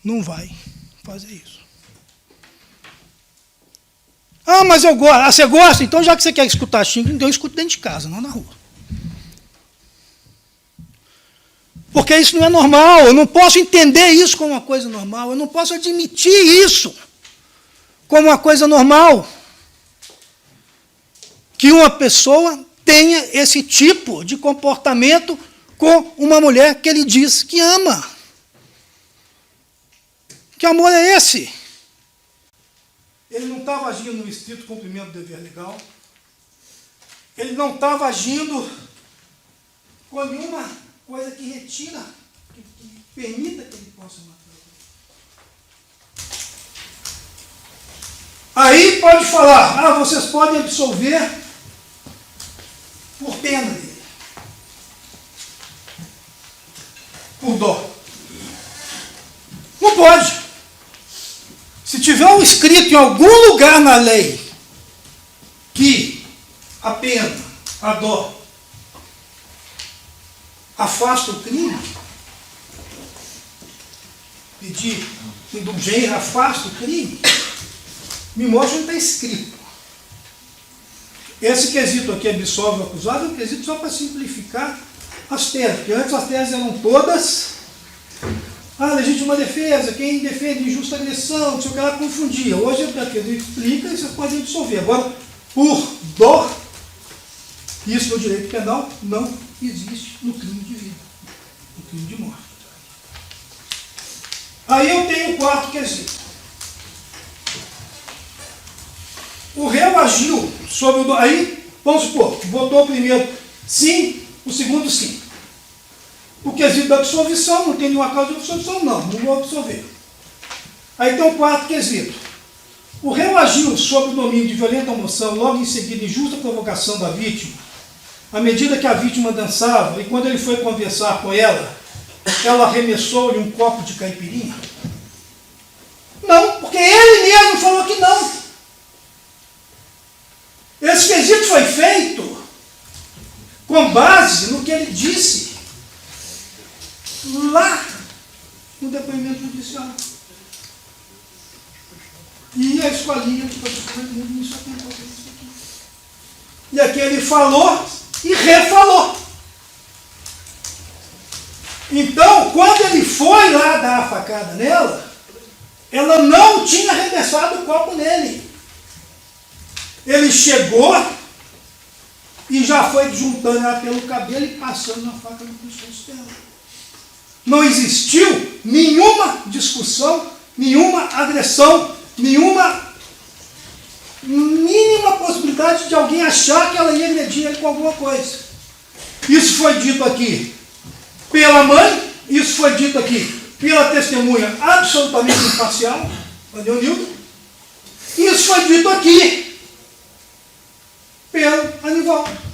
não vai fazer isso. Ah, mas eu gosto. Ah, você gosta? Então, já que você quer escutar xingo, então eu escuto dentro de casa, não na rua. Porque isso não é normal. Eu não posso entender isso como uma coisa normal. Eu não posso admitir isso como uma coisa normal. Que uma pessoa tenha esse tipo de comportamento com uma mulher que ele diz que ama. Que amor é esse? Ele não estava agindo no estrito cumprimento do dever legal. Ele não estava agindo com nenhuma coisa que retira, que permita que ele possa matar. Aí pode falar, vocês podem absolver por pena dele, por dó. Não pode. Se tiver um escrito em algum lugar na lei que a pena, a dó, afasta o crime, pedir indulgência, afasta o crime, me mostra onde está escrito. Esse quesito aqui, absolve o acusado, é um quesito só para simplificar as teses, porque antes as teses eram todas legítima defesa, quem defende injusta agressão, não sei o que, ela confundia. Hoje a tesis explica e vocês podem absolver. Agora, por dó, isso no direito penal não existe no crime de vida, no crime de morte. Aí eu tenho o quarto quesito. O réu agiu sobre o dó. Aí, vamos supor, votou o primeiro sim, o segundo sim. O quesito da absolvição, não tem nenhuma causa de absolvição, não vou absolver. Aí tem o quarto quesito. O réu agiu sob o domínio de violenta emoção, logo em seguida, injusta provocação da vítima, à medida que a vítima dançava, e quando ele foi conversar com ela arremessou-lhe um copo de caipirinha? Não, porque ele mesmo falou que não. Esse quesito foi feito com base no que ele disse lá no depoimento judicial. E a escolinha isso aqui. E aqui ele falou e refalou. Então, quando ele foi lá dar a facada nela, ela não tinha arremessado o copo nele. Ele chegou e já foi juntando ela pelo cabelo e passando a faca no pescoço dela. Não existiu nenhuma discussão, nenhuma agressão, nenhuma mínima possibilidade de alguém achar que ela ia agredir ele com alguma coisa. Isso foi dito aqui pela mãe, isso foi dito aqui pela testemunha absolutamente imparcial, a Leonildo, e isso foi dito aqui pelo Anivaldo.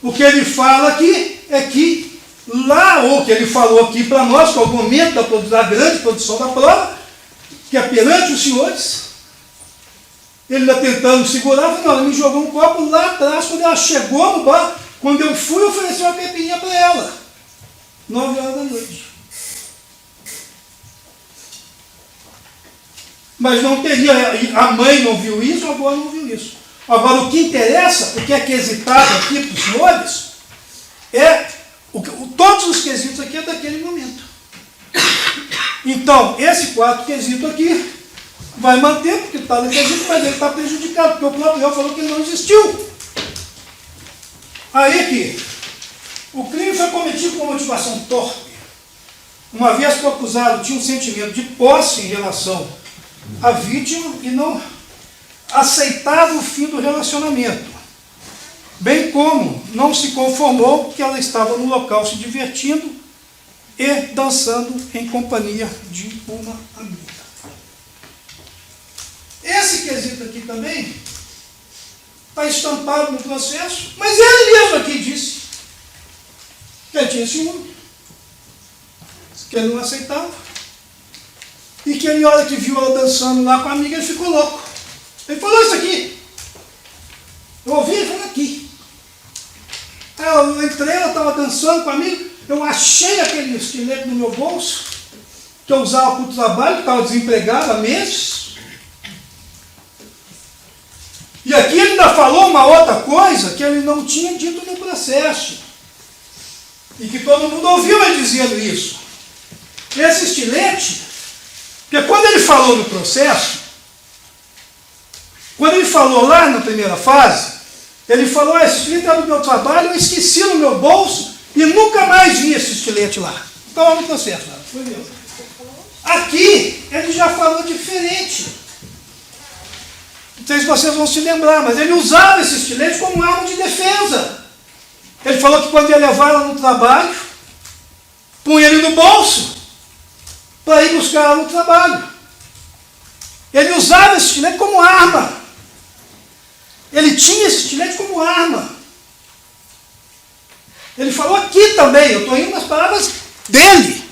O que ele fala aqui é que lá, ou o que ele falou aqui para nós, que é o momento da grande produção da prova, que é perante os senhores, ele está tentando segurar, não, ela me jogou um copo lá atrás, quando ela chegou no bar, quando eu fui oferecer uma caipirinha para ela, 9 horas da noite. Mas não teria, a mãe não viu isso, a avó não viu isso. Agora, o que interessa, o que é quesitado aqui para os senhores, é, todos os quesitos aqui é daquele momento. Então, esse quarto quesito aqui vai manter, porque está no quesito, mas ele está prejudicado, porque o próprio réu falou que ele não existiu. Aí aqui, o crime foi cometido com motivação torpe, uma vez que o acusado tinha um sentimento de posse em relação à vítima e não aceitava o fim do relacionamento, bem como não se conformou que ela estava no local se divertindo e dançando em companhia de uma amiga. Esse quesito aqui também está estampado no processo, mas ele mesmo aqui disse que ele tinha ciúme, que ele não aceitava, e que ele, na hora que viu ela dançando lá com a amiga, ele ficou louco. Ele falou isso aqui. Eu ouvi ele falar aqui. Aí eu entrei, ela estava dançando com a amiga, eu achei aquele estilete no meu bolso, que eu usava para o trabalho, que estava desempregado há meses. E aqui ele ainda falou uma outra coisa que ele não tinha dito no processo. E que todo mundo ouviu ele dizendo isso. Esse estilete, porque quando ele falou no processo, quando ele falou lá na primeira fase, ele falou, esse estilete é do meu trabalho, eu esqueci no meu bolso e nunca mais vi esse estilete lá. Estava no processo lá, foi meu. Aqui, ele já falou diferente. Não sei se vocês vão se lembrar, mas ele usava esse estilete como arma de defesa. Ele falou que quando ia levar ela no trabalho, punha ele no bolso para ir buscar ela no trabalho. Ele usava esse estilete como arma. Ele tinha esse estilete como arma. Ele falou aqui também, eu estou indo nas palavras dele.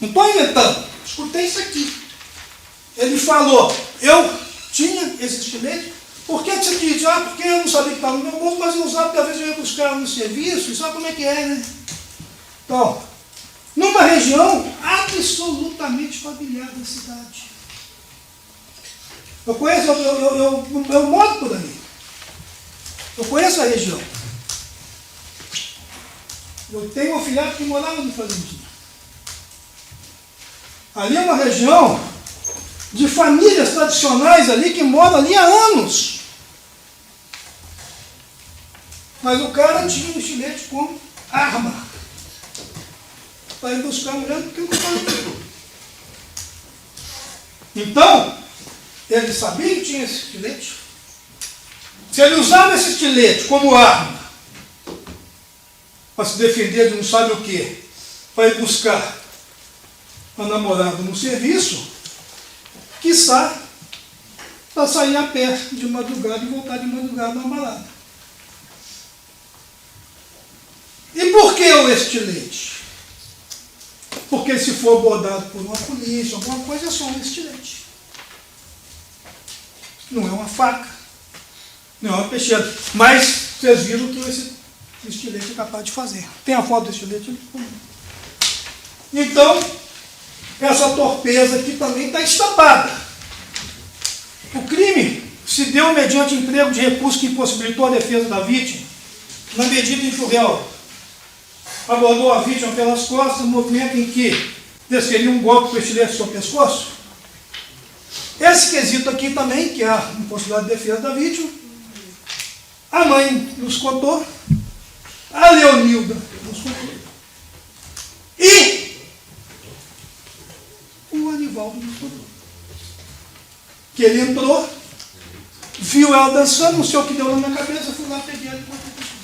Não estou inventando. Escutei isso aqui. Ele falou, eu tinha esse estilete. Por que você diz? Ah, porque eu não sabia que estava no meu bolso, mas eu usava porque às vezes eu ia buscar no serviço, e sabe como é que é, né? Então, numa região absolutamente familiar da cidade. Eu conheço, eu moro por ali. Eu conheço a região. Eu tenho um afilhado que morava no Fazendinha. Ali é uma região de famílias tradicionais ali que moram ali há anos. Mas o cara tinha um estilete como arma para ir buscar a mulher porque não estava. Então, ele sabia que tinha esse estilete. Se ele usava esse estilete como arma para se defender de não sabe o quê, para ir buscar a namorada no serviço, quiçá para sair a pé de madrugada e voltar de madrugada na balada. E por que o estilete? Porque se for abordado por uma polícia, alguma coisa, é só um estilete. Não é uma faca, não é uma peixeira. Mas vocês viram o que esse estilete é capaz de fazer. Tem a foto do estilete? Então, essa torpeza aqui também está estampada. O crime se deu mediante emprego de recurso que impossibilitou a defesa da vítima, na medida em que o réu abordou a vítima pelas costas, no movimento em que desferiu um golpe com o estilete no seu pescoço. Esse quesito aqui também, que é a impossibilidade de defesa da vítima, a mãe nos contou, a Leonilda nos contou, e o Anivaldo nos contou. Que ele entrou, viu ela dançando, não sei o que deu na minha cabeça, fui lá, peguei ela e botei para cima.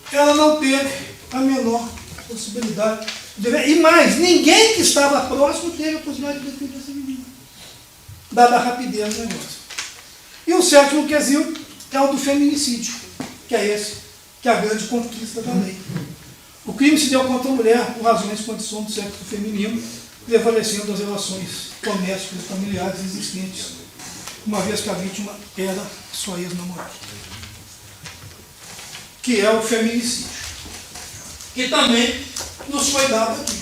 Ela não teve a menor possibilidade de ver. E mais, ninguém que estava próximo teve a possibilidade de defender essa menina, dada a rapidez do negócio. E o sétimo quesito é o do feminicídio, que é esse, que é a grande conquista da lei. O crime se deu contra a mulher por razões de condição do sexo feminino, prevalecendo as relações domésticas e familiares existentes, uma vez que a vítima era sua ex-namorada. Que é o feminicídio. Que também nos foi dado aqui.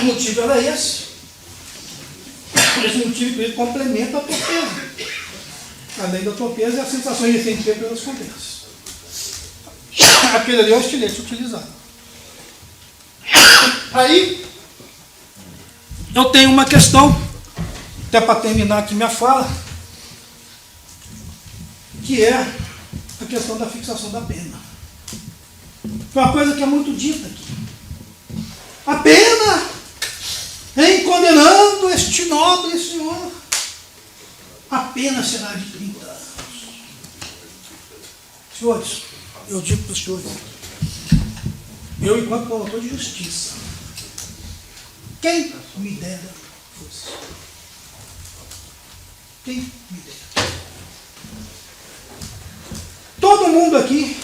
O motivo era esse. Esse motivo ele complementa a torpeza. Além da torpeza, é a sensação de ressentir pelas conversas. Aquele ali é o estilete utilizado. Aí, eu tenho uma questão, até para terminar aqui minha fala, que é a questão da fixação da pena. Foi uma coisa que é muito dita aqui. A pena em condenando este nobre senhor, a pena será de 30 anos. Senhores, eu digo para os senhores, eu, enquanto promotor de justiça, quem me dera fosse. Quem me dera. Todo mundo aqui,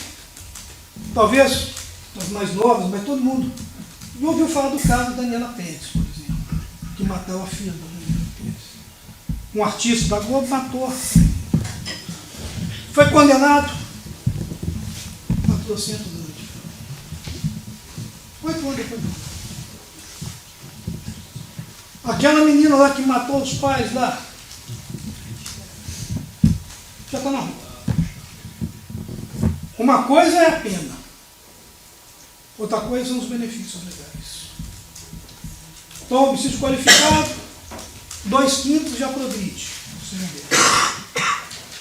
talvez as mais novas, mas todo mundo, não ouviu falar do caso da Daniela Pérez, por exemplo, que matou a filha da Daniela Pérez. Um artista da Globo matou. Foi condenado a 400 anos. 8 anos depois. Aquela menina lá que matou os pais lá, já está na rua. Uma coisa é a pena, outra coisa são os benefícios legais. Então, homicídio qualificado, 2/5 já progride.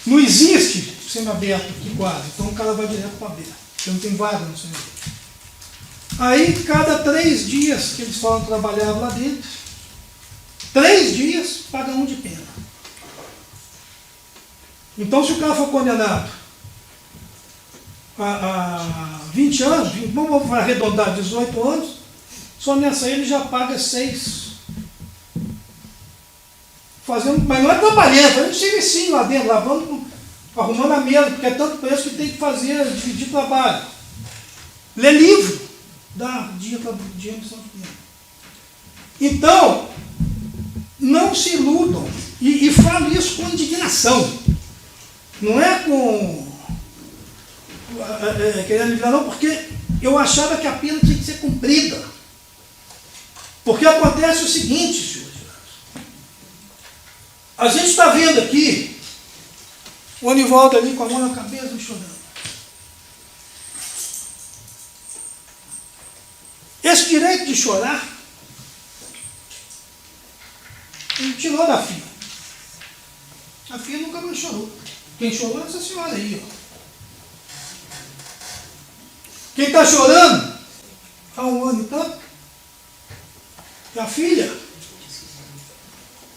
Não existe semiaberto aqui quase, então o cara vai direto para aberto, porque não tem vaga no semiaberto. Aí, cada 3 dias que eles falam trabalhar lá dentro, 3 dias, paga 1 de pena. Então, se o cara for condenado há 20 anos, vamos arredondar 18 anos, só nessa aí ele já paga 6. Fazendo, mas não é trabalhando, fazendo servicinho lá dentro, lavando, arrumando a mesa, porque é tanto preço que tem que fazer, dividir trabalho. Ler livro, dá dia para dia no São Pedro. Então, não se iludam. E falo isso com indignação. Não é com querendo livrar, não, porque eu achava que a pena tinha que ser cumprida. Porque acontece o seguinte, senhores. A gente está vendo aqui o Anivaldo ali com a mão na cabeça e chorando. Esse direito de chorar, ele tirou da filha. A filha nunca mais chorou. Quem chorou é essa senhora aí. Ó. Quem está chorando há 1 ano e tanto é a filha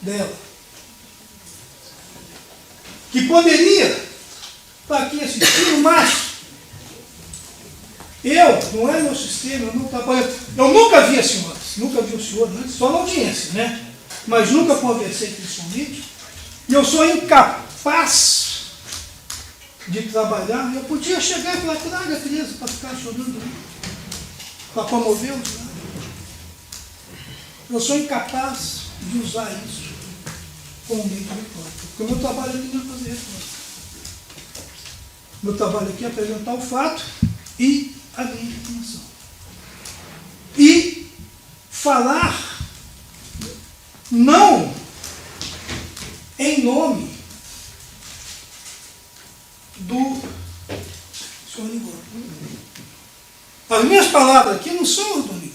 dela. Que poderia estar aqui assistindo, mas não é meu sistema, eu não trabalho. Eu nunca vi a senhora, nunca vi o senhor, só na audiência, né? Mas nunca conversei pessoalmente. E eu sou incapaz de trabalhar. Eu podia chegar e falar, traga a criança para ficar chorando, para comovê-los. Né? Eu sou incapaz de usar isso como meio de retórica. Porque o meu trabalho aqui não é fazer retórica. Meu trabalho aqui é apresentar o fato e a minha informação. E falar não em nome do senhor Nigor. As minhas palavras aqui não são do Nigor.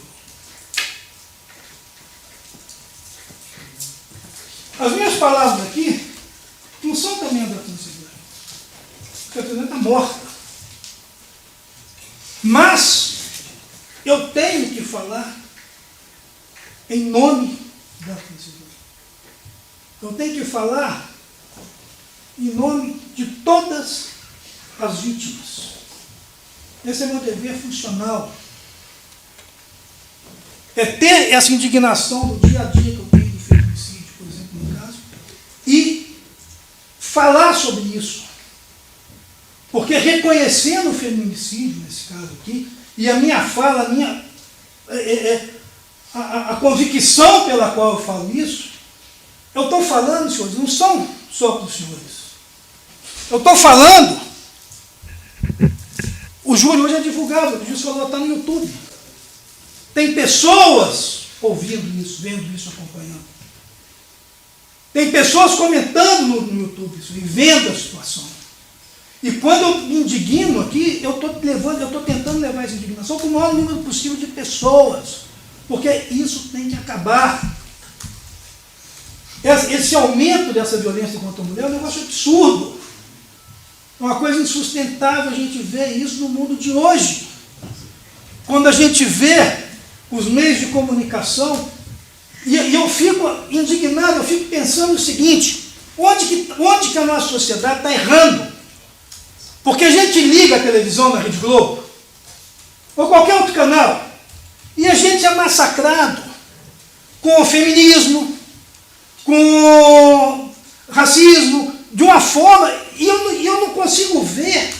As minhas palavras aqui não são também da Transilvânia. Porque a Transilvânia está morta. Mas eu tenho que falar em nome da Transilvânia. Eu tenho que falar em nome de todas as vítimas. Esse é meu dever funcional. É ter essa indignação do dia a dia que eu tenho do feminicídio, por exemplo, no caso, e falar sobre isso. Porque reconhecendo o feminicídio, nesse caso aqui, e a minha fala, a convicção pela qual eu falo isso, eu estou falando, senhores, não são só para os senhores. Eu estou falando, o júri hoje é divulgado, o juiz falou, está no YouTube. Tem pessoas ouvindo isso, vendo isso, acompanhando. Tem pessoas comentando no YouTube isso, e vendo a situação. E quando eu me indigno aqui, eu estou tentando levar essa indignação para o maior número possível de pessoas. Porque isso tem que acabar. Esse aumento dessa violência contra a mulher é um negócio absurdo. É uma coisa insustentável a gente ver isso no mundo de hoje. Quando a gente vê os meios de comunicação, e eu fico indignado, eu fico pensando o seguinte, onde que a nossa sociedade está errando? Porque a gente liga a televisão na Rede Globo, ou qualquer outro canal, e a gente é massacrado com o feminismo, com racismo, de uma forma, e eu não consigo ver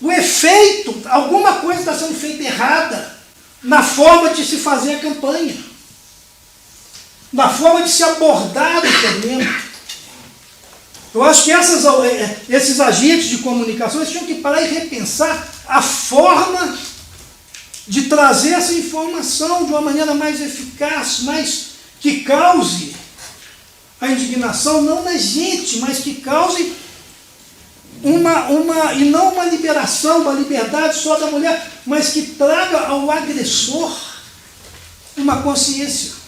o efeito, alguma coisa está sendo feita errada na forma de se fazer a campanha, na forma de se abordar o problema. Eu acho que esses agentes de comunicação eles tinham que parar e repensar a forma de trazer essa informação de uma maneira mais eficaz, mais que cause a indignação, não na gente, mas que cause e não uma liberação, uma liberdade só da mulher, mas que traga ao agressor uma consciência.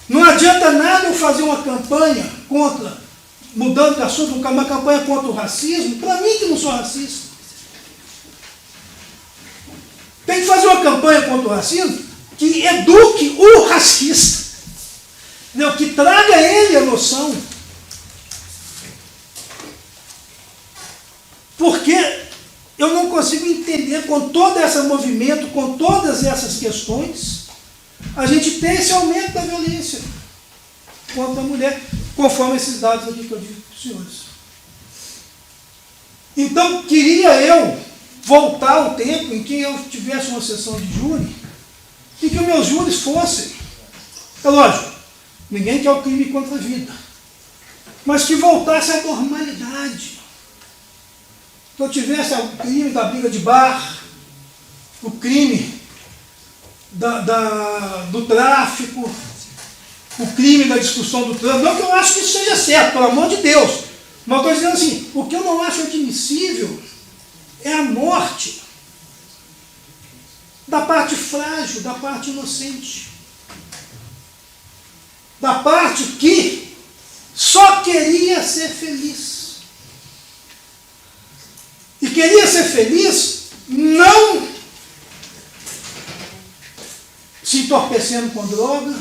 Não adianta nada eu fazer uma campanha contra, mudando de assunto, uma campanha contra o racismo, para mim que não sou racista. Tem que fazer uma campanha contra o racismo que eduque o racista, entendeu? Que traga a ele a noção. Porque eu não consigo entender, com todo esse movimento, com todas essas questões, a gente tem esse aumento da violência contra a mulher, conforme esses dados aqui que eu disse para os senhores. Então, queria eu voltar ao tempo em que eu tivesse uma sessão de júri, e que os meus júris fossem, é lógico, ninguém quer o crime contra a vida, mas que voltasse à normalidade. Que eu tivesse o crime da briga de bar, o crime do tráfico, o crime da discussão do trânsito. Não que eu acho que isso seja certo, pelo amor de Deus. Mas eu estou dizendo assim, o que eu não acho admissível é a morte da parte frágil, da parte inocente. Da parte que só queria ser feliz. E queria ser feliz não se entorpecendo com droga,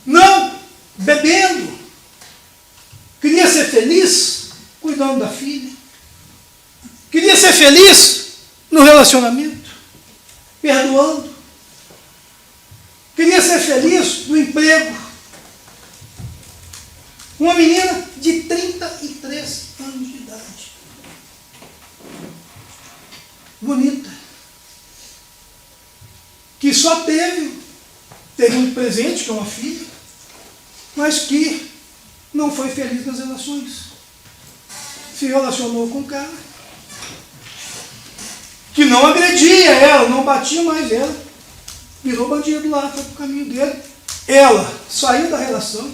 não bebendo. Queria ser feliz cuidando da filha. Queria ser feliz no relacionamento, perdoando. Queria ser feliz no emprego. Uma menina de 33 anos de idade. Bonita. Que só teve um presente, que é uma filha, mas que não foi feliz nas relações. Se relacionou com um cara que não agredia ela, não batia mais ela, virou bandido lá, foi pro caminho dele. Ela saiu da relação.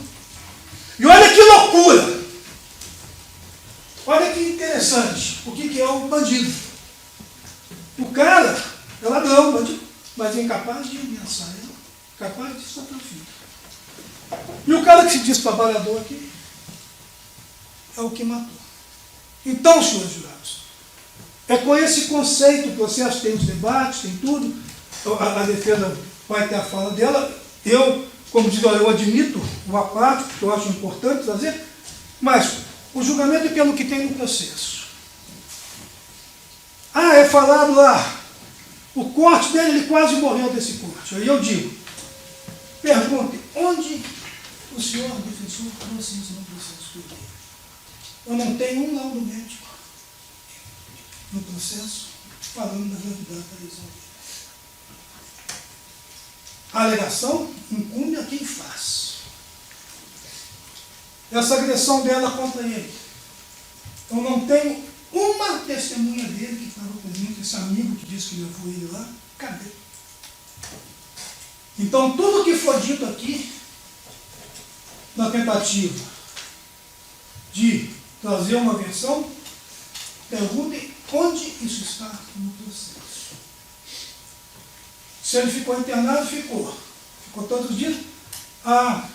E olha que loucura! Olha que interessante. O que é um bandido? O cara é ladrão, bandido, mas é incapaz de ameaçar ela, capaz de estuprar o filho. E o cara que se diz trabalhador aqui é o que matou. Então, senhores jurados, é com esse conceito, o processo tem os debates, tem tudo, a defesa vai ter a fala dela, eu, como digo, eu admito o apático, que eu acho importante trazer, mas o julgamento é pelo que tem no processo. Ah, é falado lá, o corte dele, ele quase morreu desse corte. Aí eu digo, pergunte, onde o senhor defensor trouxe isso no processo? Eu não tenho um laudo médico no processo falando da gravidade da lesão dele. A alegação incumbe a quem faz. Essa agressão dela contra ele. Eu não tenho uma testemunha dele que falou comigo, esse amigo que disse que levou ele lá, cadê? Então, tudo que for dito aqui, na tentativa de trazer uma versão, perguntem onde isso está no processo. Se ele ficou internado, ficou. Ficou todos os dias. Ah,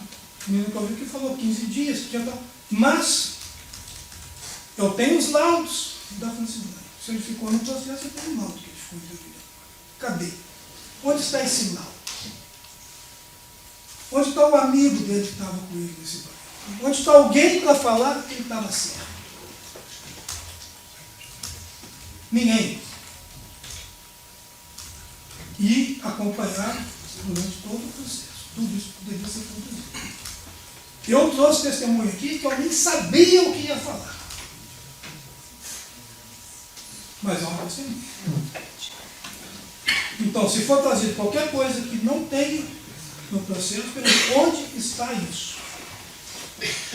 o menino que eu vi que falou 15 dias, que já tá. Mas eu tenho os laudos da Francilânia. Se ele ficou no processo, eu tenho o laudo que ele ficou internado. Cadê? Onde está esse laudo? Onde está o amigo dele que estava com ele nesse banco? Onde está alguém para falar que ele estava certo? Ninguém. E acompanhar durante todo o processo. Tudo isso poderia ser produzido. Eu trouxe testemunho aqui que eu nem sabia o que ia falar. Mas é uma testemunha. Então, se for trazer qualquer coisa que não tenha no processo, onde está isso?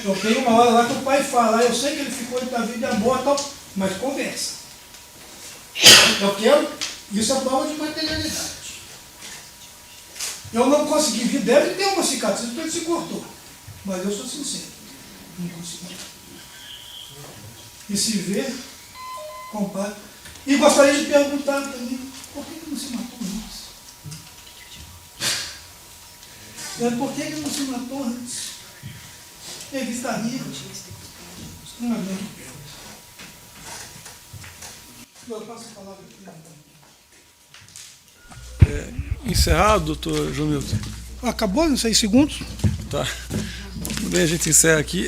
Eu tenho uma hora lá que o pai fala, eu sei que ele ficou entre a vida e a morte, mas conversa. Eu quero, isso é prova de materialidade. Eu não consegui vir, deve ter uma cicatriz, porque ele se cortou. Mas eu sou sincero, não consegui. E se vê, compara. E gostaria de perguntar também, por que ele não se matou antes? Por que ele não se matou antes? Evitaria uma grande perda. Eu passo a palavra aqui. Encerrado, doutor João Milton? Acabou em 6 segundos? Tá. Tudo bem, a gente encerra aqui.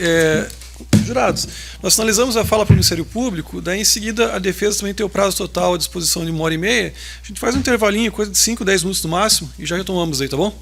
Jurados, nós finalizamos a fala para o Ministério Público, daí em seguida a defesa também tem o prazo total à disposição de 1h30. A gente faz um intervalinho, coisa de 5, 10 minutos no máximo, e já retomamos aí, tá bom?